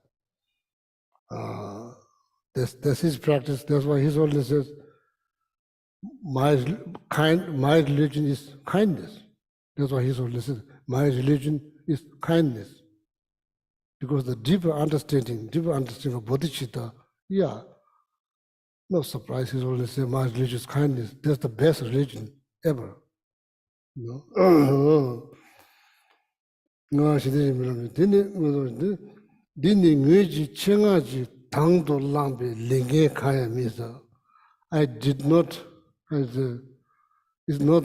[SPEAKER 4] That's his practice. That's why His Holiness says, my religion is kindness. That's why His Holiness says, my religion is kindness. Because the deeper understanding of bodhicitta, no surprise, His Holiness says, my religion is kindness. That's the best religion ever. Dini ngüji chengaji tangdo langbe lingye kaya misa. I did not, it's not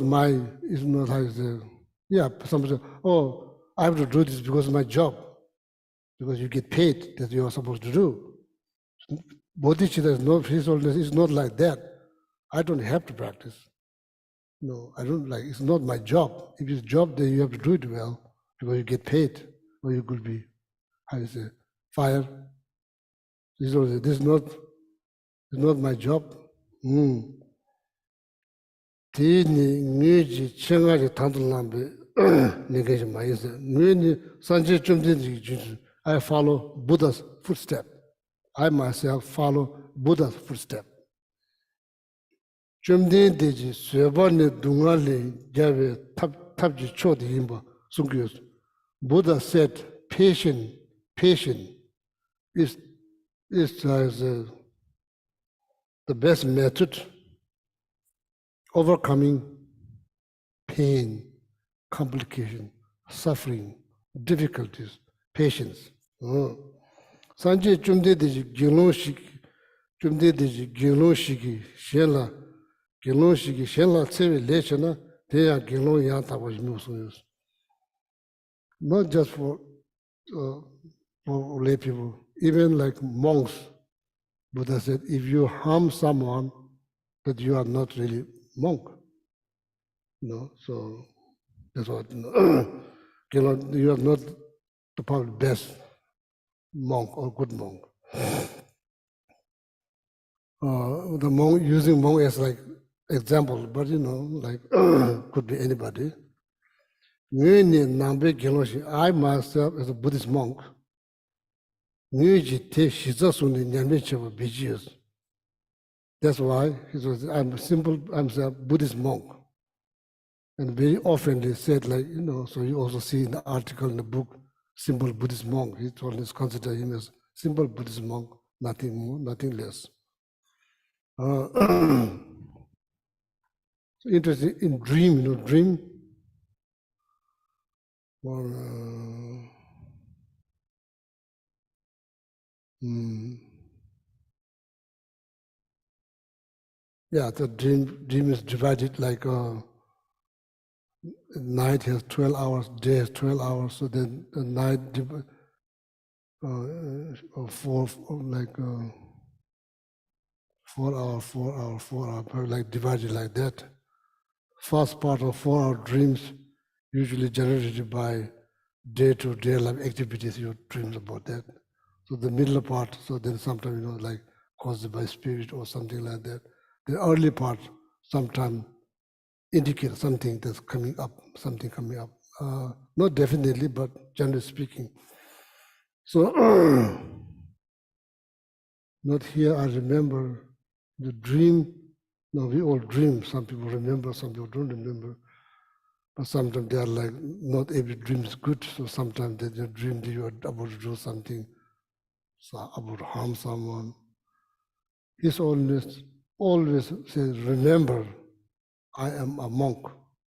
[SPEAKER 4] somebody say, I have to do this because of my job, because you get paid that you are supposed to do. Bodhicitta is not, His Holiness is not like that. I don't have to practice. No, I don't like, it's not my job. If it's a job, then you have to do it well, because you get paid, or you could be, fired. This is not my job. Tini ngüji chengaji tandulambe ngeji maisa. Ngüni sanje chumdini juju. I follow Buddha's footstep. I myself follow Buddha's footstep. Chumdini deji suebane dungali jabe tabji chodi himba. Sunkyus. Buddha said, patient is the best method overcoming pain, complication, suffering, difficulties, patience. Sanje chumde deji gelon shiki shenla tsewe lechana deya gelon yang tabo yus. Not just for lay people, even like monks. Buddha said, if you harm someone, that you are not really monk. So that's what you are not the probably best monk or good monk. The monk using monk as like example, but like could be anybody. I myself as a Buddhist monk, that's why I'm a Buddhist monk. And very often they said like, so you also see in the article in the book, simple Buddhist monk. He always consider him as simple Buddhist monk, nothing more, nothing less. Interesting in dream, dream. Or, yeah, the dream is divided like night has 12 hours, day has 12 hours, so then the night like 4 hours, 4 hours, 4 hours, like divided like that. First part of 4-hour dreams usually generated by day-to-day life activities, you dream about that. So the middle part, so then sometimes, like caused by spirit or something like that. The early part sometimes indicate something that's coming up, something coming up. Not definitely, but generally speaking. So, not here, I remember the dream. No, we all dream. Some people remember, some people don't remember. But sometimes they are like, not every dream is good. So sometimes they dream that you are about to do something, so about to harm someone. He's always says, remember, I am a monk.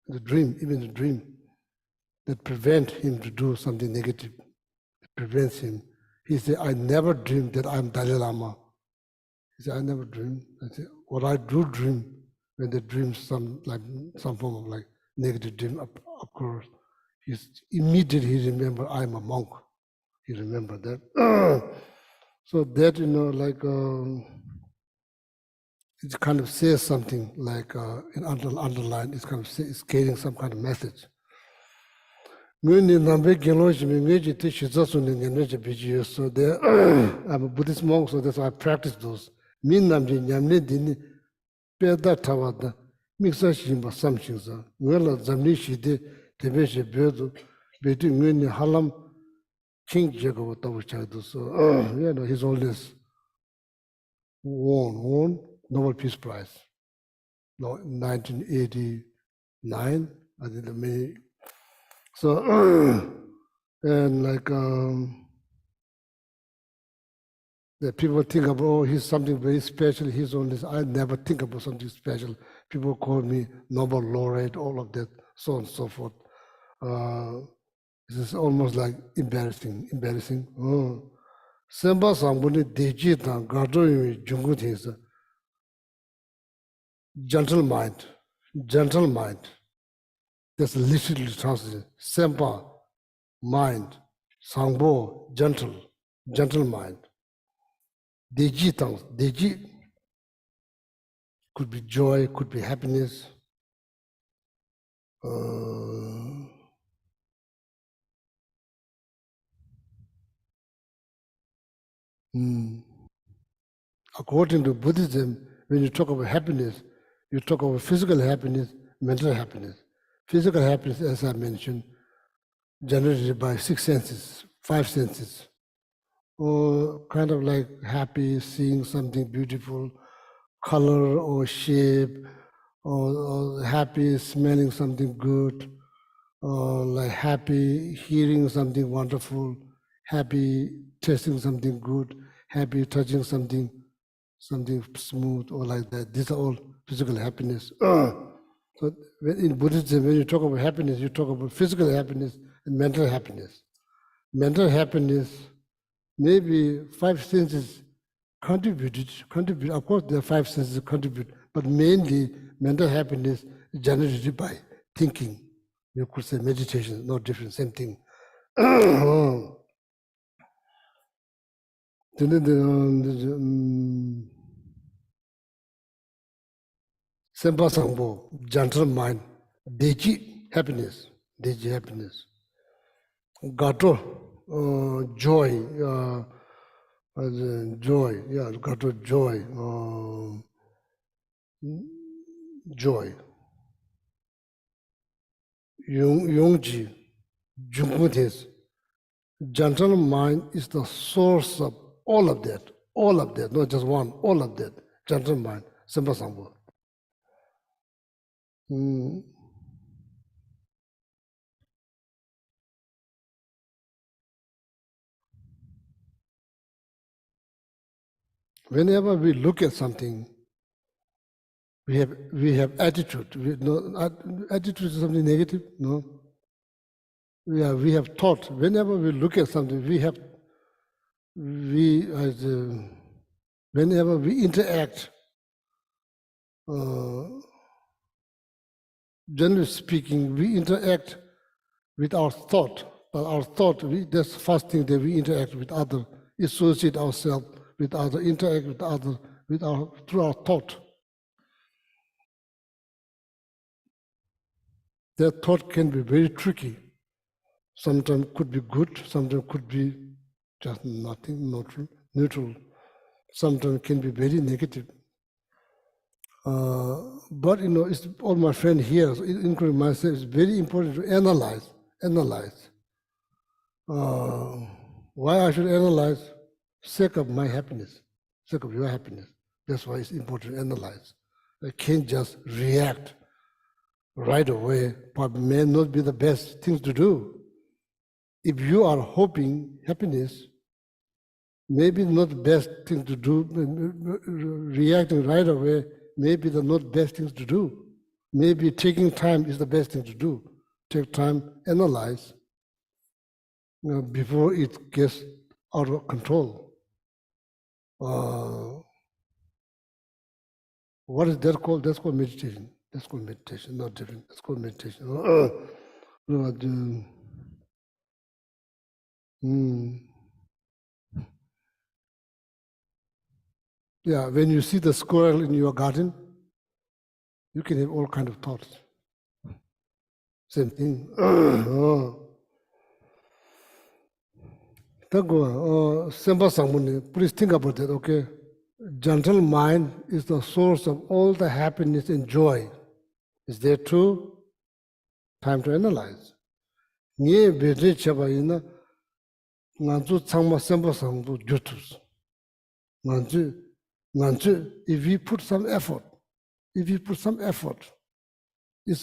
[SPEAKER 4] The dream, even the dream, that prevent him to do something negative. It prevents him. He said, I never dreamed that I'm Dalai Lama. He said, I never dreamed. I said, what I do dream, when they dream some form of like negative dream occurs, immediately he remember I'm a monk. He remembered that. So that, like, it kind of says something like in underline, it's kind of it's carrying some kind of message. So there, I'm a Buddhist monk, so that's why I practice those. Peda tawada, mixa shimba samchingsa, nguela zamni shide, tebeshe bedu, bedu ngweni halam, king jago tabu chagdu. So, he's always won Nobel Peace Prize. No, 1989, I did many. So, and like, the people think about, oh, he's something very special. He's only, I never think about something special. People call me Nobel laureate, all of that, so on and so forth. This is almost like embarrassing. Semba sambuni deji tang gardo yumi jungu thingsa. Gentle mind. That's literally translated. Semba, mind. Sangbo, gentle mind. Deji tang, deji could be joy, could be happiness. According to Buddhism, when you talk about happiness, you talk about physical happiness, mental happiness. Physical happiness, as I mentioned, generated by 5 senses. Or kind of like happy, seeing something beautiful, color or shape, or happy, smelling something good, like happy hearing something wonderful, happy tasting something good, happy touching something smooth or like that. These are all physical happiness. So in Buddhism, when you talk about happiness, you talk about physical happiness and mental happiness. Mental happiness, maybe five senses contribute. Of course, there are five senses contribute, but mainly mental happiness is generated by thinking. You could say meditation, no different, same thing. Sempa Sangpo, gentle mind, Deji happiness, Gato, joy, joy, yeah, Gato joy, joy. Yongji, Jungmutis, gentle mind is the source of all of that, not just one, all of that, gentle mind, Sempa Sangpo. Whenever we look at something, we have attitude. Attitude is something negative, no. We have thought. Whenever we look at something, whenever we interact, generally speaking, we interact with our thought. But our thought, that's the first thing that we interact with other, associate ourselves with other, interact with other, through our thought. That thought can be very tricky. Sometimes could be good, sometimes could be just nothing, neutral. Sometimes can be very negative. But it's all my friends here, including myself, it's very important to analyze. Why I should analyze? Sake of my happiness, sake of your happiness. That's why it's important to analyze. I can't just react right away, but may not be the best things to do. If you are hoping happiness, maybe not the best thing to do, reacting right away, maybe the not best things to do. Maybe taking time is the best thing to do. Take time, analyze, before it gets out of control. What is that called? That's called meditation. That's called meditation, not different. That's called meditation. Yeah, when you see the squirrel in your garden, you can have all kinds of thoughts. Same thing. Please think about that, okay? Gentle mind is the source of all the happiness and joy. Is that true? Time to analyze. If we put some effort, it's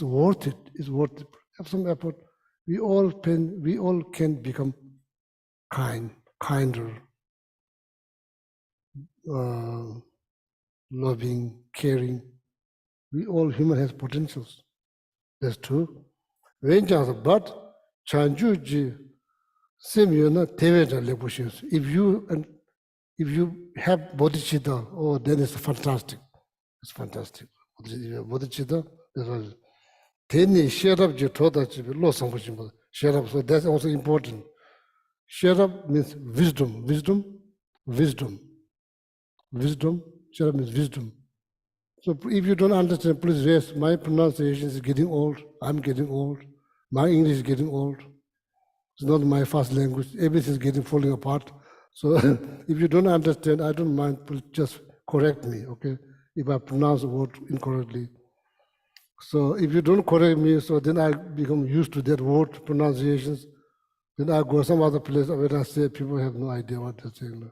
[SPEAKER 4] worth it. It's worth it. Have some effort. We all can become kinder, loving, caring. We all human has potentials. That's true. But chanjuji semyona teveja lebushis. If you have bodhicitta, oh, then it's fantastic. It's fantastic. Bodhicitta, that's all. Then share up your toda share up. So that's also important. Share up means wisdom. Share up means wisdom. So if you don't understand, please raise. My pronunciation is getting old. I'm getting old. My English is getting old. It's not my first language. Everything is getting falling apart. So if you don't understand, I don't mind. Please just correct me, okay? If I pronounce a word incorrectly. So if you don't correct me, so then I become used to that word pronunciations. Then I go some other place where I say people have no idea what they're saying.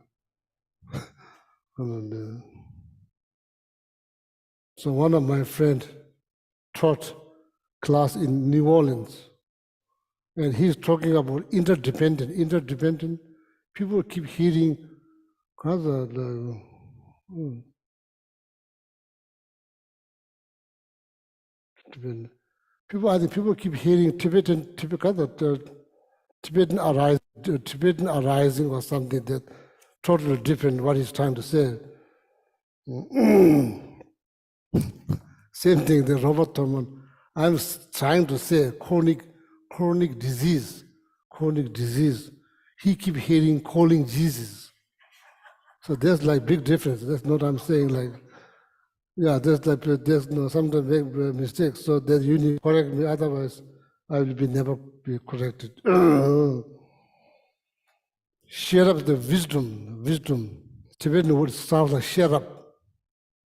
[SPEAKER 4] So one of my friends taught class in New Orleans. And he's talking about interdependent. People keep hearing, I think people keep hearing Tibetan arising or something that totally different what he's trying to say. Same thing, the Robert Thurman. I'm trying to say chronic disease. He keep hearing calling Jesus. So there's like big difference. That's not I'm saying like, yeah, there's no sometimes make mistakes. So that you need to correct me, otherwise I will never be corrected. Share up the wisdom. Tibetan word sounds like share up.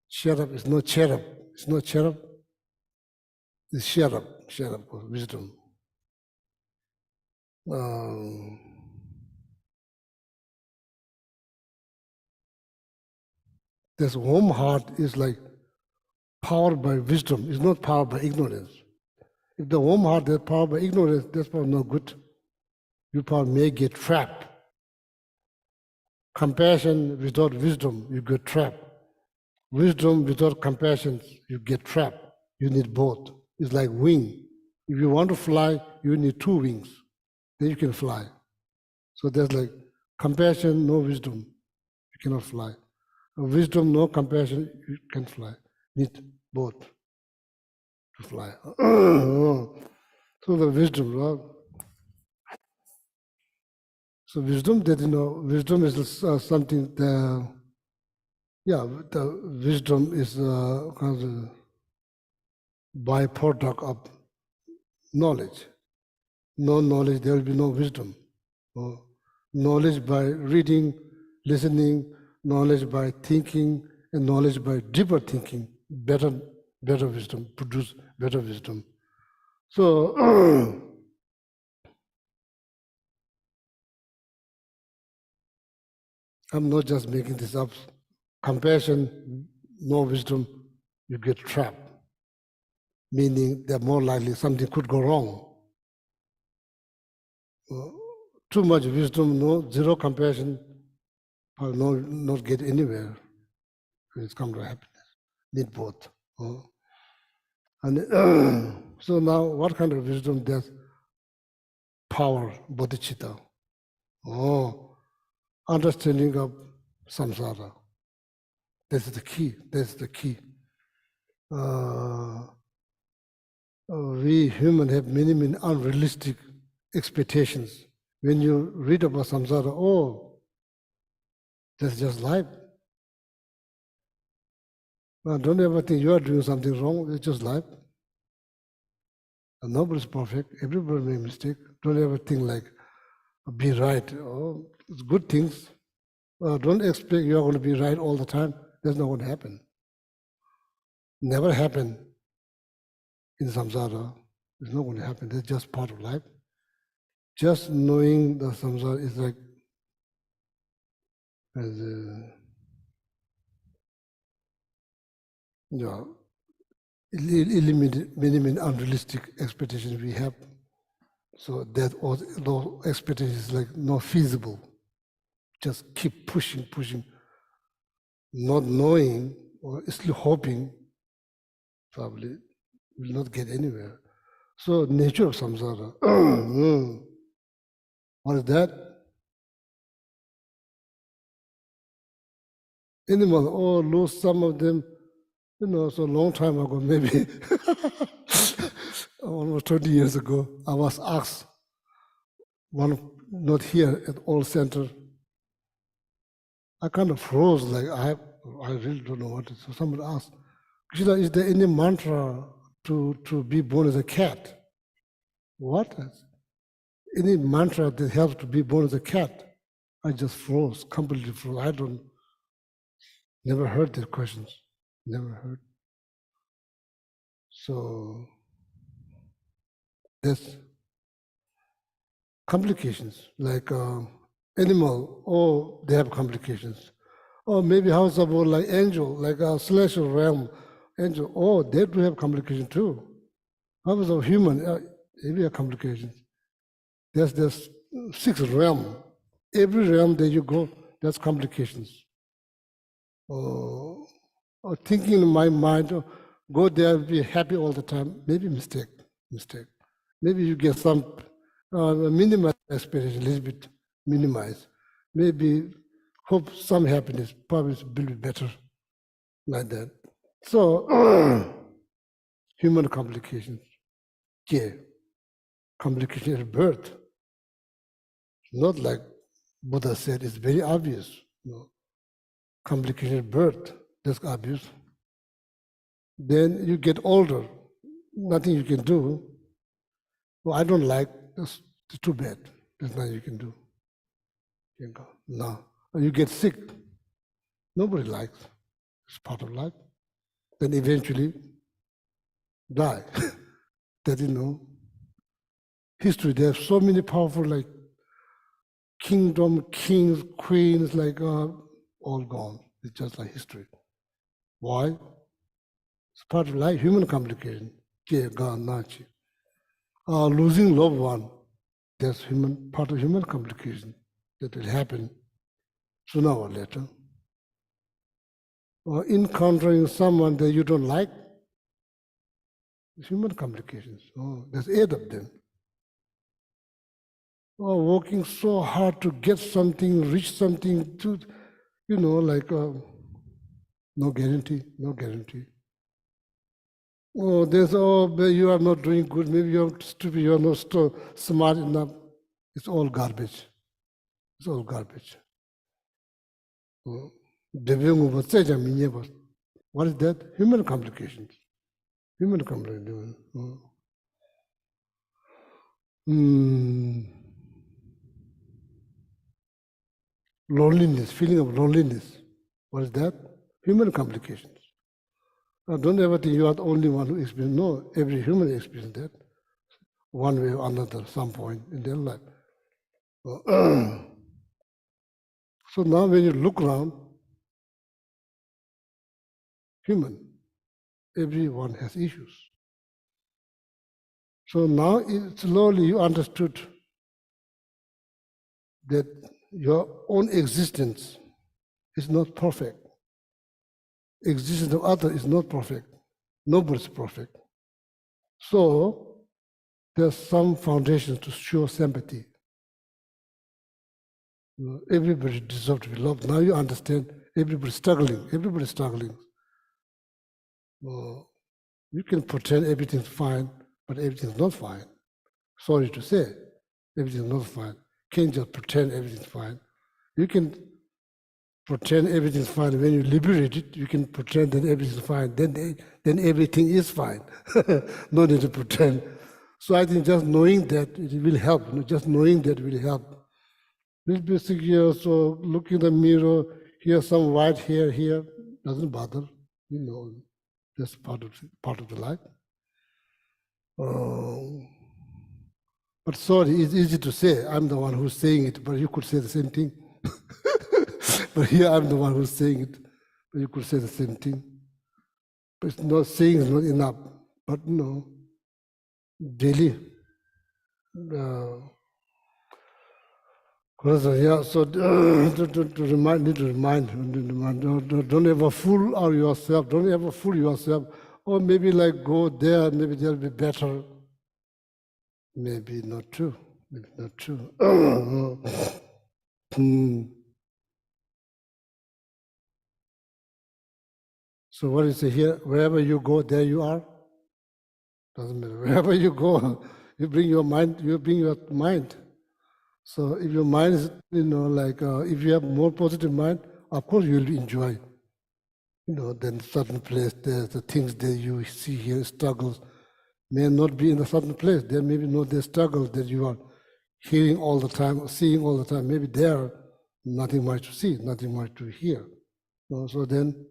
[SPEAKER 4] Share up is not cherub. It's not cherub. It's share up wisdom. This warm heart is like powered by wisdom. It's not powered by ignorance. If the warm heart is powered by ignorance, that's probably not good. You probably may get trapped. Compassion without wisdom, you get trapped. Wisdom without compassion, you get trapped. You need both. It's like wing. If you want to fly, you need 2 wings. Then you can fly. So there's like compassion, no wisdom, you cannot fly. Wisdom, no compassion, you can fly. Need both to fly. So the wisdom, right? So wisdom, that wisdom is something that, the wisdom is kind of a byproduct of knowledge. No knowledge, there will be no wisdom. Knowledge by reading, listening, knowledge by thinking, and knowledge by deeper thinking, better wisdom, produce better wisdom. So, I'm not just making this up. Compassion, no wisdom, you get trapped. Meaning that more likely something could go wrong. Too much wisdom, zero compassion, or not get anywhere when it comes to happiness. Need both. And so now, what kind of wisdom does power bodhicitta? Understanding of samsara. That's the key. We humans have many unrealistic expectations. When you read about samsara, that's just life. Don't ever think you are doing something wrong, it's just life. And nobody's perfect, everybody makes mistake. Don't ever think like, be right. It's good things. Don't expect you're going to be right all the time. That's not going to happen. Never happen in samsara. It's not going to happen. That's just part of life. Just knowing the samsara is like, eliminate many unrealistic expectations we have. So that those expectations is like not feasible. Just keep pushing, not knowing or still hoping, probably will not get anywhere. So nature of samsara. What is that? Animal, lose some of them, so a long time ago, maybe almost 20 years ago, I was asked, not here at all center, I kind of froze, like I really don't know what it is. So someone asked, Krishna, is there any mantra to be born as a cat? What? Any mantra that helps to be born as a cat? I just froze, completely froze. Never heard these questions, never heard. So there's complications, like animal, they have complications. Or maybe how's about like angel, like a celestial realm, angel, they do have complications too. How about human? They have complications. there's 6 realms. Every realm that you go, there's complications. Or thinking in my mind, go there, be happy all the time, maybe mistake. Maybe you get some minimal experience, a little bit minimize. Maybe hope some happiness, probably it's a little bit better, like that. So, human complications, yeah, complication at birth. Not like Buddha said, it's very obvious. Complication at birth, that's obvious. Then you get older, nothing you can do. Well, I don't like, that's too bad. There's nothing you can do. You go, no. Or you get sick, nobody likes. It's part of life. Then eventually die. That, history, there's so many powerful, like, kingdom, kings, queens, like, all gone. It's just like history. Why? It's part of life, human complication. Losing loved one, that's part of human complication that will happen sooner or later. Or encountering someone that you don't like, human complications. There's 8 of them. Working so hard to get something, reach something, to, like, no guarantee. You are not doing good, maybe you're stupid, you're not smart enough. It's all garbage. What is that? Human complications. Loneliness, feeling of loneliness. What is that? Human complications. Don't ever think you are the only one who experiences. No, every human experiences that, one way or another, some point in their life. So now when you look around, human, everyone has issues. So now slowly you understood that your own existence is not perfect. Existence of others is not perfect. Nobody's perfect. So there's some foundations to show sympathy. Everybody deserves to be loved. Now you understand everybody's struggling. You can pretend everything's fine, but everything's not fine. Sorry to say, everything's not fine. Can't just pretend everything's fine. You can pretend everything's fine. When you liberate it, you can pretend that everything's fine. Then everything is fine. No need to pretend. So I think just knowing that it will help. Just knowing that will help. This basic here, so look in the mirror, hear some white hair here, doesn't bother. That's part of the life. But sorry, it's easy to say. I'm the one who's saying it, but you could say the same thing. But here I'm the one who's saying it, but you could say the same thing. But it's not saying is not enough. But daily. So to remind, don't ever fool yourself. Don't ever fool yourself. Or maybe like go there, maybe there'll be better. Maybe not true. So what is it here? Wherever you go, there you are. Doesn't matter. Wherever you go, you bring your mind. So if your mind is, if you have more positive mind, of course you will enjoy. Then certain place, the things that you see here, struggles, may not be in a certain place. There may be the struggles that you are hearing all the time, seeing all the time. Maybe there, nothing much to see, nothing much to hear. So then,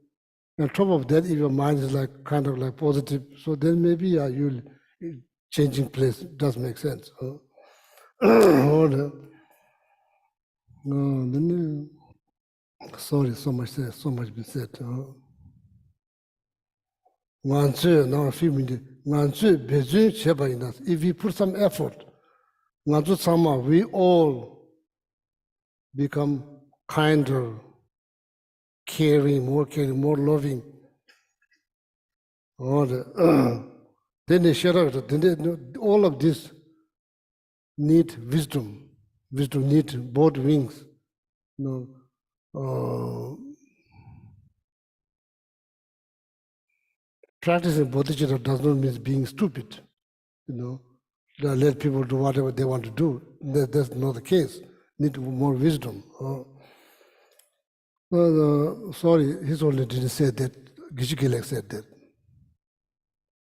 [SPEAKER 4] on top of that, if your mind is like kind of like positive, so then maybe you'll changing place does make sense. Sorry, so much been said. If we put some effort, We all become kinder, caring, more loving. Then they share out. All of this need wisdom. Wisdom need both wings. Practicing bodhicitta does not mean being stupid. Let people do whatever they want to do. That's not the case. Need more wisdom. Sorry, His Holiness didn't say that. Geshe Gelek said that.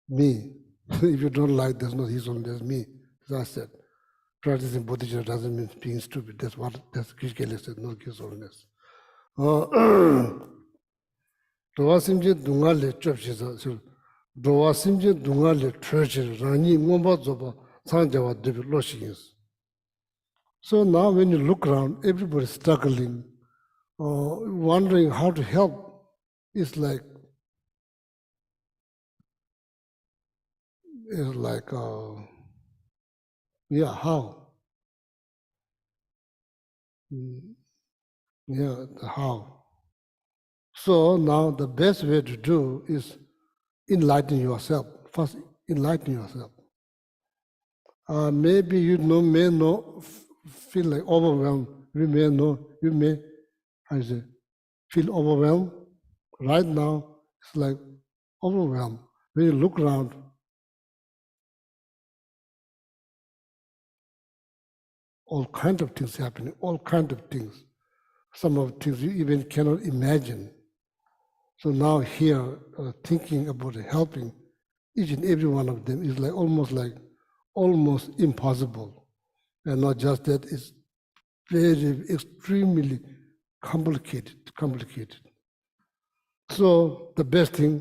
[SPEAKER 4] Me. If you don't like, that's not His Holiness, me. As I said. Practicing bodhicitta doesn't mean being stupid. That's Geshe Gelek said, not His Holiness. Dowasimje dunga le chopshisa. Dowasimje dunga le treasure. Rani ngomba zoba sanjawa debi loshigins. So now when you look around, everybody's struggling, wondering how to help. It's like, how? How? So now the best way to do is enlighten yourself. First, enlighten yourself. Maybe you may not feel like overwhelmed. You may, feel overwhelmed. Right now, it's like overwhelmed. When you look around, all kinds of things happening, all kinds of things. Some of the things you even cannot imagine. So now here, thinking about helping each and every one of them is almost impossible. And not just that, it's very, extremely complicated. So the best thing,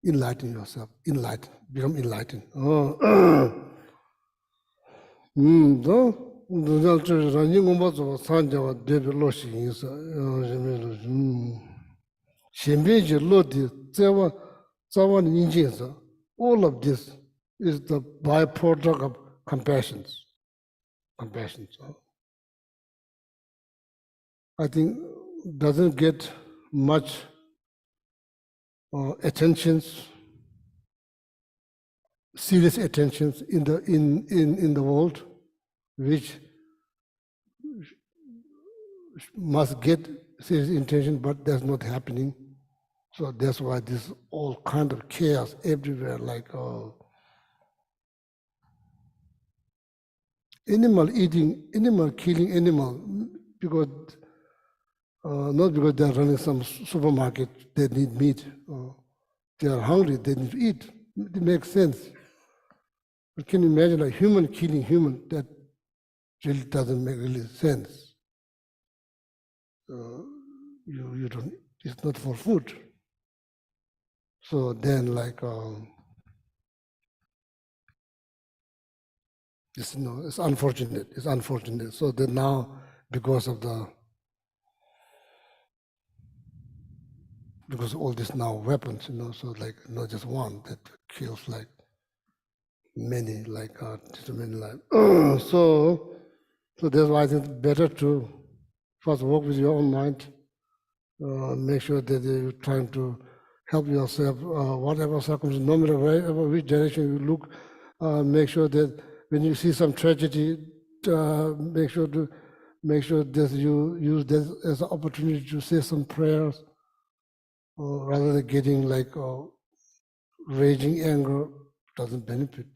[SPEAKER 4] enlighten yourself, become enlightened. All of this is the byproduct of compassion. I think doesn't get much serious attentions in the world, which must get serious attention, but that's not happening. So that's why this all kind of chaos everywhere, like animal eating, animal killing animal, because not because they're running some supermarket, they need meat, or they are hungry, they need to eat. It makes sense. But can you imagine a human killing human? That really doesn't make really sense. You don't. It's not for food. So then, it's unfortunate. It's unfortunate. So then now, because of all these now weapons, so not just one that kills many, so that's why I think it's better to first work with your own mind, make sure that you're trying to help yourself, whatever circumstance, no matter wherever, which direction you look, make sure that when you see some tragedy, make sure that you use this as an opportunity to say some prayers, rather than getting raging anger doesn't benefit.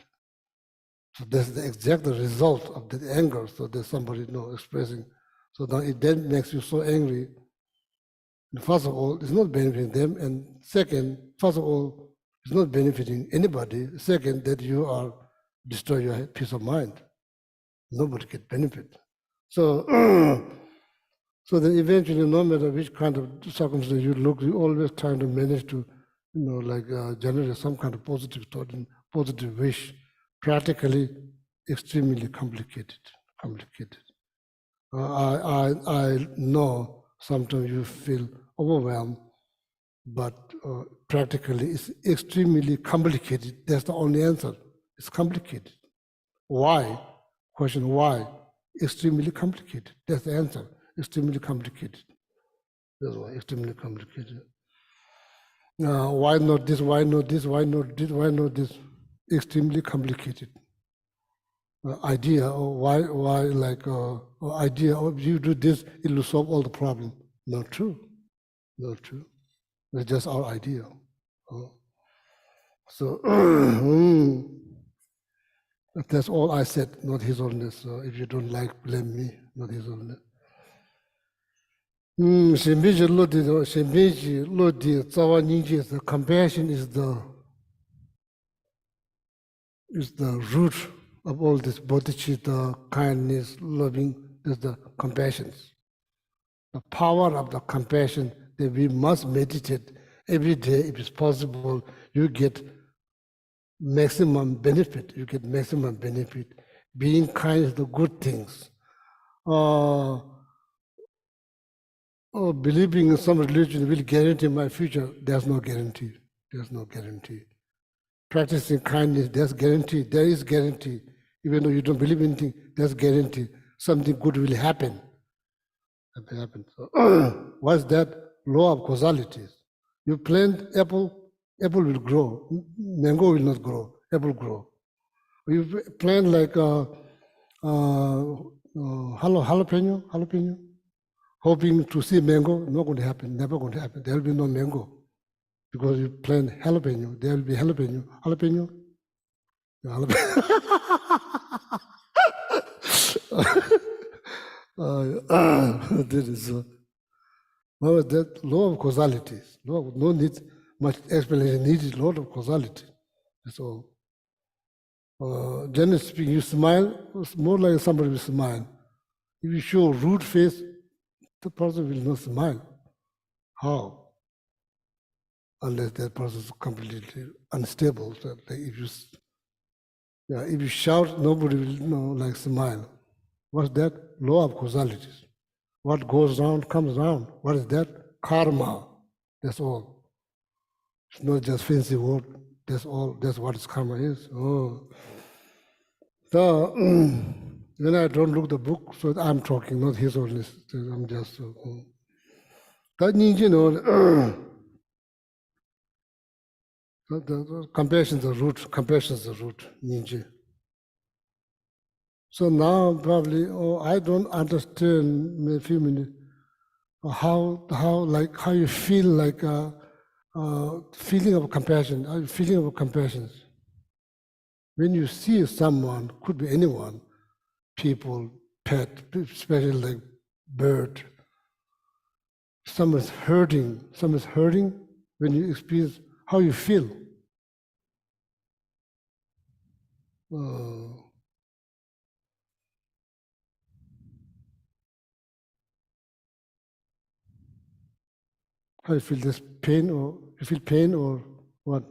[SPEAKER 4] So that's the exact result of the anger. So there's somebody expressing. So now it then makes you so angry. And first of all, it's not benefiting them. And second, first of all, it's not benefiting anybody. Second, that you are destroy your peace of mind. Nobody can benefit. So, so then eventually, no matter which kind of circumstance you look, you always trying to manage to, generate some kind of positive thought and positive wish. Practically, extremely complicated. I know sometimes you feel overwhelmed, but practically it's extremely complicated. That's the only answer. It's complicated. Why? Question why? Extremely complicated. That's the answer. Extremely complicated. That's why extremely complicated. Why not this? Why not this? Why not this? Why not this? Extremely complicated. Idea or why like idea of you do this, it will solve all the problem. Not true. Not true. It's just our idea. So that's all I said, not His Holiness. So if you don't like, blame me, not His Holiness. The compassion is the root of all this bodhicitta, kindness, loving, is the compassion. The power of the compassion that we must meditate every day, if it's possible, you get maximum benefit. You get maximum benefit. Being kind is the good things. Believing in some religion will guarantee my future. There's no guarantee. There's no guarantee. Practicing kindness, there's guarantee. There is guarantee. Even though you don't believe in anything, there's guarantee. Something good will happen. So, what's that? Law of causalities. You plant apple, apple will grow. Mango will not grow. Apple grow. You plant like jalapeno, hoping to see mango, not going to happen. Never going to happen. There will be no mango because you plant jalapeno. There will be jalapeno. This is well, that law of causalities. No need much explanation needed. Law of causality. That's all. Generally speaking, you smile. It's more like somebody will smile. If you show rude face, the person will not smile. How? Unless that person is completely unstable. So like if you shout, nobody will smile. What's that? Law of causalities. What goes round comes round. What is that? Karma. That's all. It's not just fancy word. That's all. That's what karma is. Oh. So when I don't look the book, so I'm talking, not His Holiness. I'm just. That means, the compassion is the root. Compassion is the root. Ninja. So now probably, I don't understand in a few minutes how you feel like feeling of compassion, feeling of compassion. When you see someone, could be anyone, people, pet, especially like bird, someone's hurting, when you experience how you feel. How you feel this pain, or you feel pain, or what?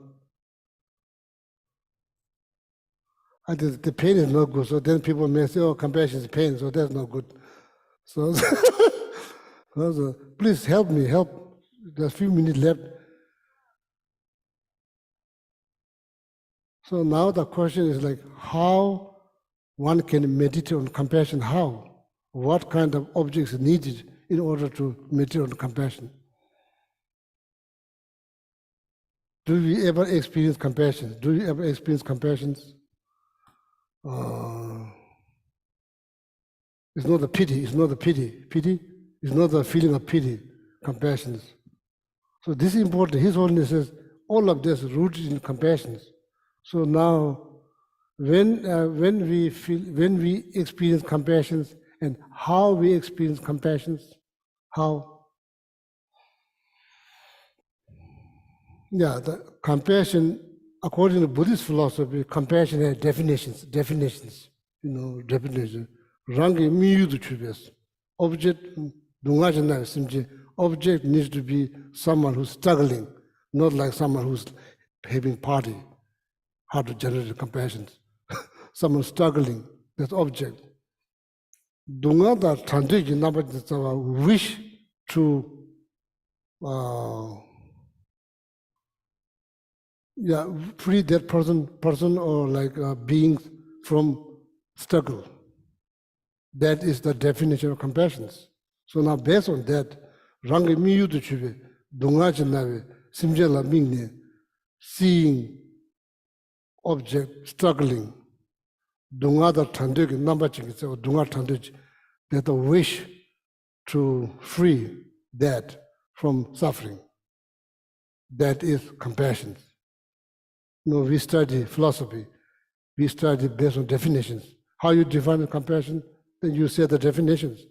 [SPEAKER 4] I think the pain is not good. So then people may say, "Oh, compassion is pain," so that's not good. So, please help me. Help. There's a few minutes left. So now the question is like, how one can meditate on compassion? How? What kind of objects are needed in order to meditate on compassion? Do we ever experience compassion? Do you ever experience compassion? It's not the pity. It's not the pity. Pity is not the feeling of pity. Compassion. So this is important. His Holiness says all of this is rooted in compassion. So now, when we experience compassion, and how we experience compassion, how? Yeah, the compassion, according to Buddhist philosophy, compassion has definitions. Definition. Rangi miyudu chubes. Object, object needs to be someone who's struggling, not like someone who's having party. How to generate compassion. Someone struggling, that's object. Dunga da tanduji nabad wish to free that person or like beings from struggle. That is the definition of compassion. So now based on that, rangi miyu tu chube, dunga chinawe, simjala mingne, seeing object struggling, dunga da thandu ki namba chingi se, dunga thandu, that the wish to free that from suffering. That is compassion. No, we study philosophy. We study based on definitions. How you define compassion, then you say the definitions.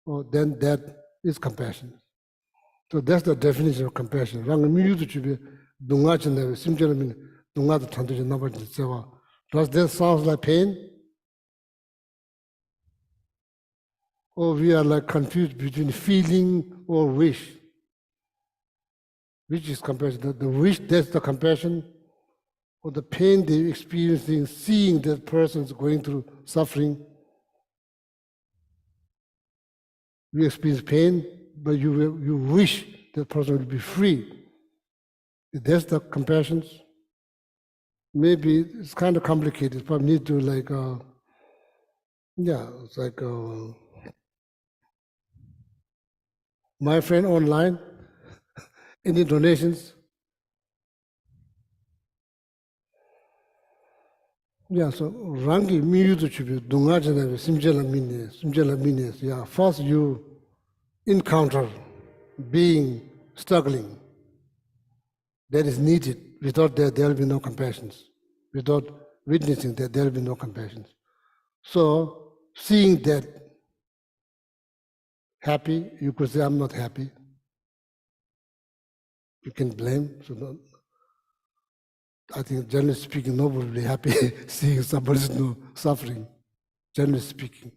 [SPEAKER 4] Oh, then that is compassion. So that's the definition of compassion. Does that sound like pain? Or we are like confused between feeling or wish? Which is compassion? The wish, that's the compassion, or the pain they're experiencing, seeing that person's going through suffering. You experience pain, but you wish that person will be free. That's the compassion. Maybe it's kind of complicated, but need to like, it's like my friend online. Any donations? Yeah, so rangi miyu tu chubi dunga janabe simjala mines. Yeah, first you encounter being struggling. That is needed. Without that, there will be no compassion. Without witnessing that, there will be no compassion. So seeing that happy, you could say, I'm not happy. You can blame. So I think, generally speaking, nobody will be happy seeing somebody's suffering, generally speaking.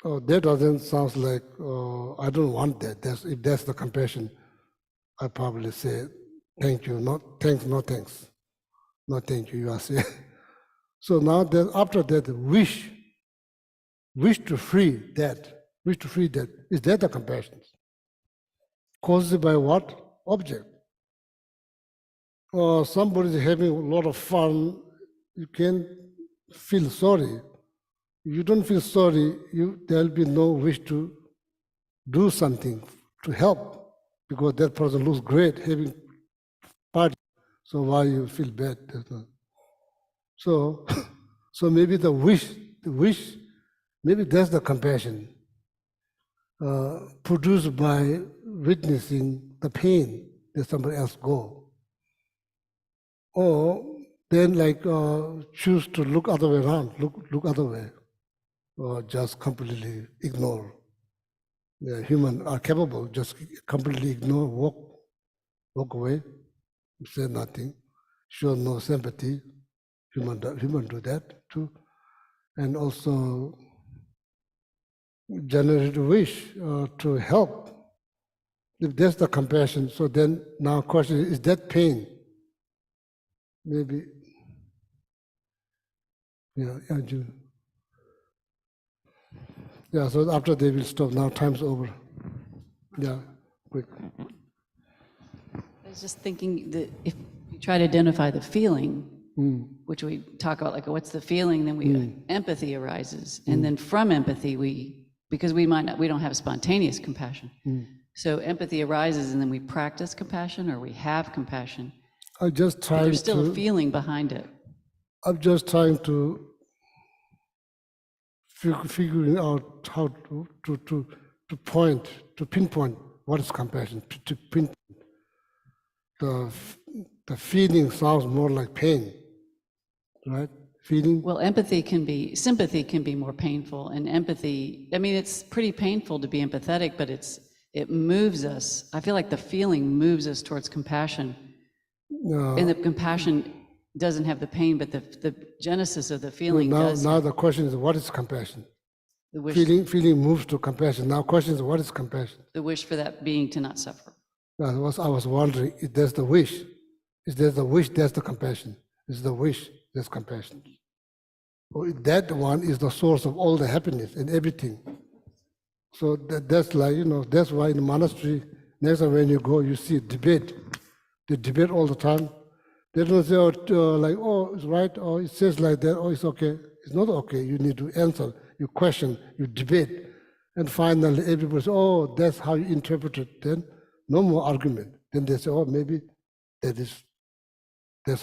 [SPEAKER 4] Oh, that doesn't sound like, I don't want that. If that's the compassion, I probably say, thank you, not thanks, no thanks. No thank you, you are saying. So now that after that, wish to free that, is that the compassion? Caused by what? Object. Or somebody is having a lot of fun, you can feel sorry. You don't feel sorry, there will be no wish to do something to help, because that person looks great having party. So why you feel bad? So, so maybe the wish, maybe that's the compassion produced by witnessing the pain that somebody else go. Or then like choose to look other way around, look other way, or just completely ignore. The human are capable, just completely ignore, walk away, say nothing, show no sympathy. Human do that too. And also generate a wish to help. If that's the compassion, so then now question is that pain? Maybe, yeah, so after they will stop, now time's over. Yeah, quick.
[SPEAKER 6] I was just thinking that if you try to identify the feeling, which we talk about, like what's the feeling, then empathy arises, and then from empathy because we don't have spontaneous compassion, so empathy arises, and then we practice compassion or we have compassion.
[SPEAKER 4] I just trying
[SPEAKER 6] there's still
[SPEAKER 4] to,
[SPEAKER 6] a feeling behind it.
[SPEAKER 4] I'm just trying to figuring out how to pinpoint what is compassion. To pinpoint the feeling sounds more like pain, right? Feeling.
[SPEAKER 6] Well, sympathy can be more painful, and empathy, I mean, it's pretty painful to be empathetic, but it moves us. I feel like the feeling moves us towards compassion. And the compassion doesn't have the pain, but the genesis of the feeling does.
[SPEAKER 4] Now the question is, what is compassion?
[SPEAKER 6] The wish,
[SPEAKER 4] Feeling moves to compassion. Now question is, what is compassion?
[SPEAKER 6] the wish for that being to not suffer.
[SPEAKER 4] I was wondering if there's the wish. Is there the wish, there's the compassion. Is the wish, there's compassion. Or that one is the source of all the happiness and everything. So that's like, that's why in the monastery, next time when you go, you see debate. They debate all the time. They don't say, it's right, or it says like that, or it's okay. It's not okay. You need to answer, you question, you debate. And finally, everybody says, oh, that's how you interpret it. Then no more argument. Then they say, oh, maybe that's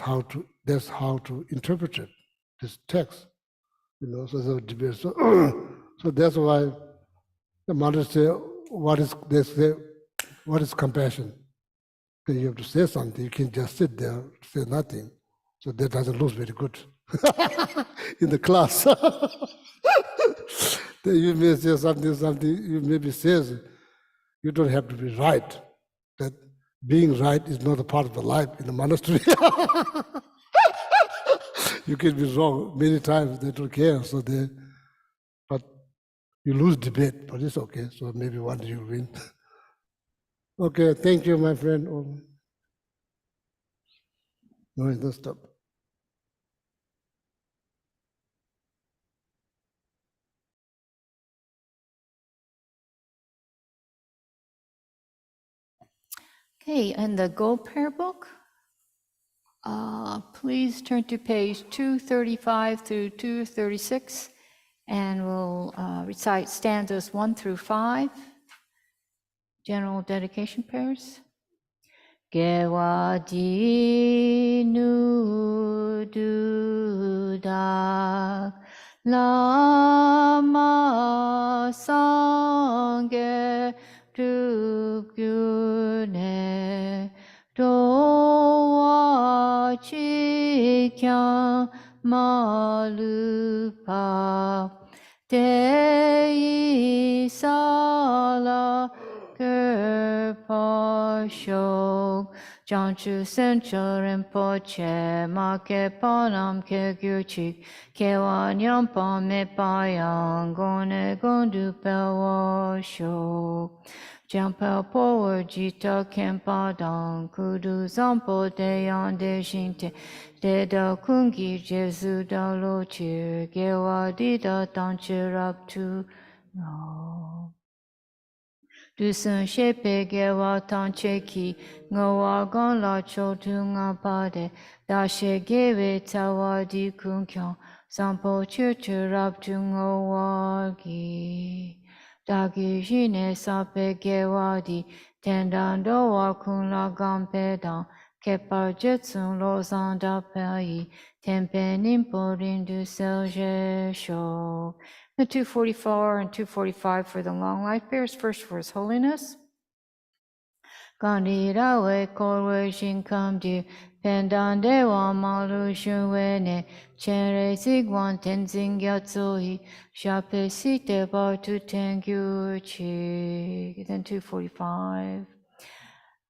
[SPEAKER 4] how to interpret it, this text. So the debate. So, so that's why the mother say, they say, what is compassion? Then you have to say something. You can just sit there, say nothing. So that doesn't look very good in the class. Then you may say something you maybe says, you don't have to be right. That being right is not a part of the life in the monastery. You can be wrong many times, they don't care. So but you lose debate, but it's okay. So maybe one day you'll win. Okay, thank you, my friend. Oh. No, don't stop.
[SPEAKER 3] Okay, and the Gold Prayer Book, please turn to page 235 through 236, and we'll recite stanzas 1 through 5, general dedication prayers. Gewa di nu du da lama sangye du gyune do wa chi kyang ma lu pa te sa la ger pa shok John Chu Sen Chorin Poche Ma Ke Panam Ke Gyuchik Ke Wan Yam Pa Me Pa Yang Gone Gondu Pelwa Shok Jampel Po Jita Kempa Dang Kudu Zampo De Yan De Shinte De Da Kungi Jesu Da Lo Chir Gewa Di Da Tan Chirap Tu No Du sun shepe gewa tan cheki ngawa gon la cho tu nga pa de da she gewe tawa di kun kyong sampo chir chir rap tu ngawa gi da gi shine sape gewa di tendan do wa kun la gam pe dan kepa jetsun lo san da pe yi tempe nimpo rin du sel je sho. The 244 and 245 for the long life prayers. First for His Holiness. Gandhira we korwe shinkam di pendan dewa malu shunwe ne chenre sigwan tenzing yatsohi shape site bar tu tengyu chi. Then 245.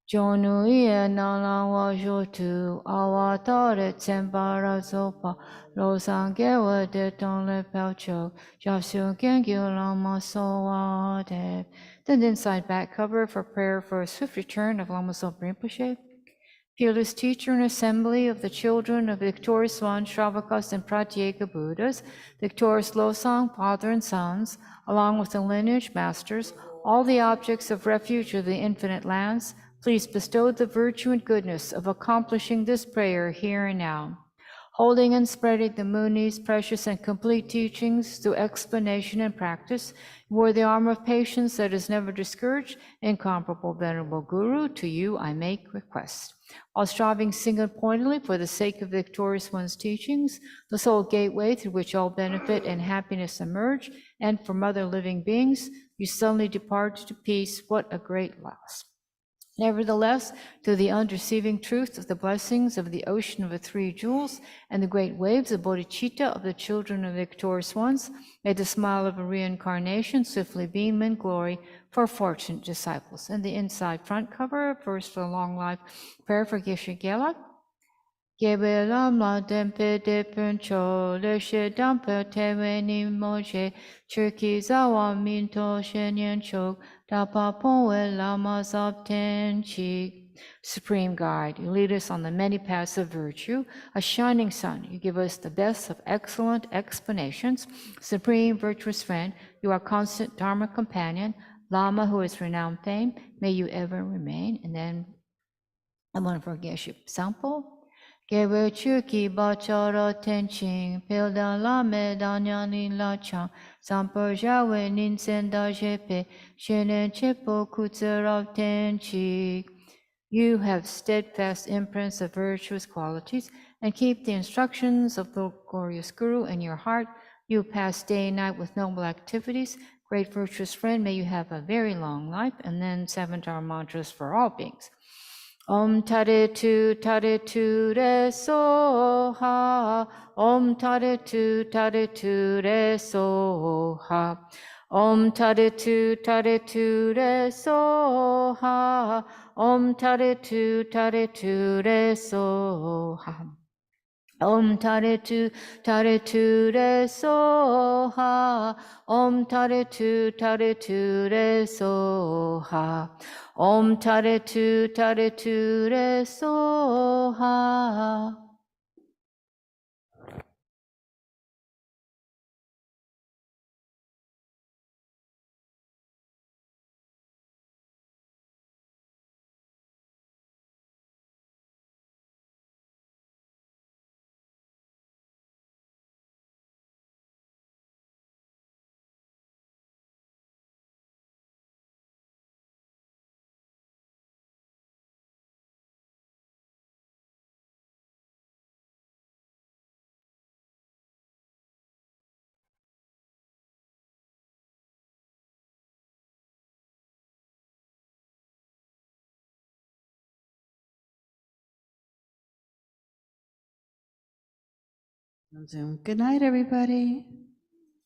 [SPEAKER 3] Jonu iya nala wa jotu awa tare tsembara zopa lo sangewa de ton le pelcho jasu gengyu lama sowa de. Then inside back cover for prayer for a swift return of Lama Zopa Rinpoche. Fearless teacher and assembly of the children of victorious Swan, Shravakas, and Pratyeka Buddhas, victorious Losang, father and sons, along with the lineage masters, all the objects of refuge of the infinite lands, please bestow the virtue and goodness of accomplishing this prayer here and now. Holding and spreading the Muni's precious and complete teachings through explanation and practice, wore the armor of patience that is never discouraged, incomparable venerable Guru, to you I make request. While striving single-pointedly for the sake of the victorious one's teachings, the sole gateway through which all benefit and happiness emerge, and from other living beings, you suddenly depart to peace. What a great loss. Nevertheless, through the undeceiving truth of the blessings of the ocean of the three jewels and the great waves of bodhicitta of the children of victorious ones, may the smile of a reincarnation swiftly beam in glory for fortunate disciples. And the inside front cover, first for a long life prayer for Geshe Gelek. Gebe lamla dempe de puncho, leshe dampe tewe ni moje, chirki zawa minto shenyen chok, dapa poe lama zabten chi. Supreme Guide, you lead us on the many paths of virtue. A shining sun, you give us the best of excellent explanations. Supreme virtuous friend, you are constant Dharma companion. Lama, who is renowned fame, may you ever remain. And then I want to forget Geshe sample. Gewe chuki bachara tenching, pildan la me danyani la chang, sampur jawe ninsen da jepe, shenen chepo kutsurav tenchi. You have steadfast imprints of virtuous qualities and keep the instructions of the glorious Guru in your heart. You pass day and night with noble activities. Great virtuous friend, may you have a very long life. And then 7 Dharma mantras for all beings. Om Tare Tu Re So Ha. Om Tare Tu Re So Ha. Om Tare Tu Re So Ha. Om Tare Tu Re So Ha. Om Tare Tu Re So Ha. Om Tare Tu Re So Ha. Om Tare Tu Re So Ha.
[SPEAKER 2] On Zoom. Good night, everybody.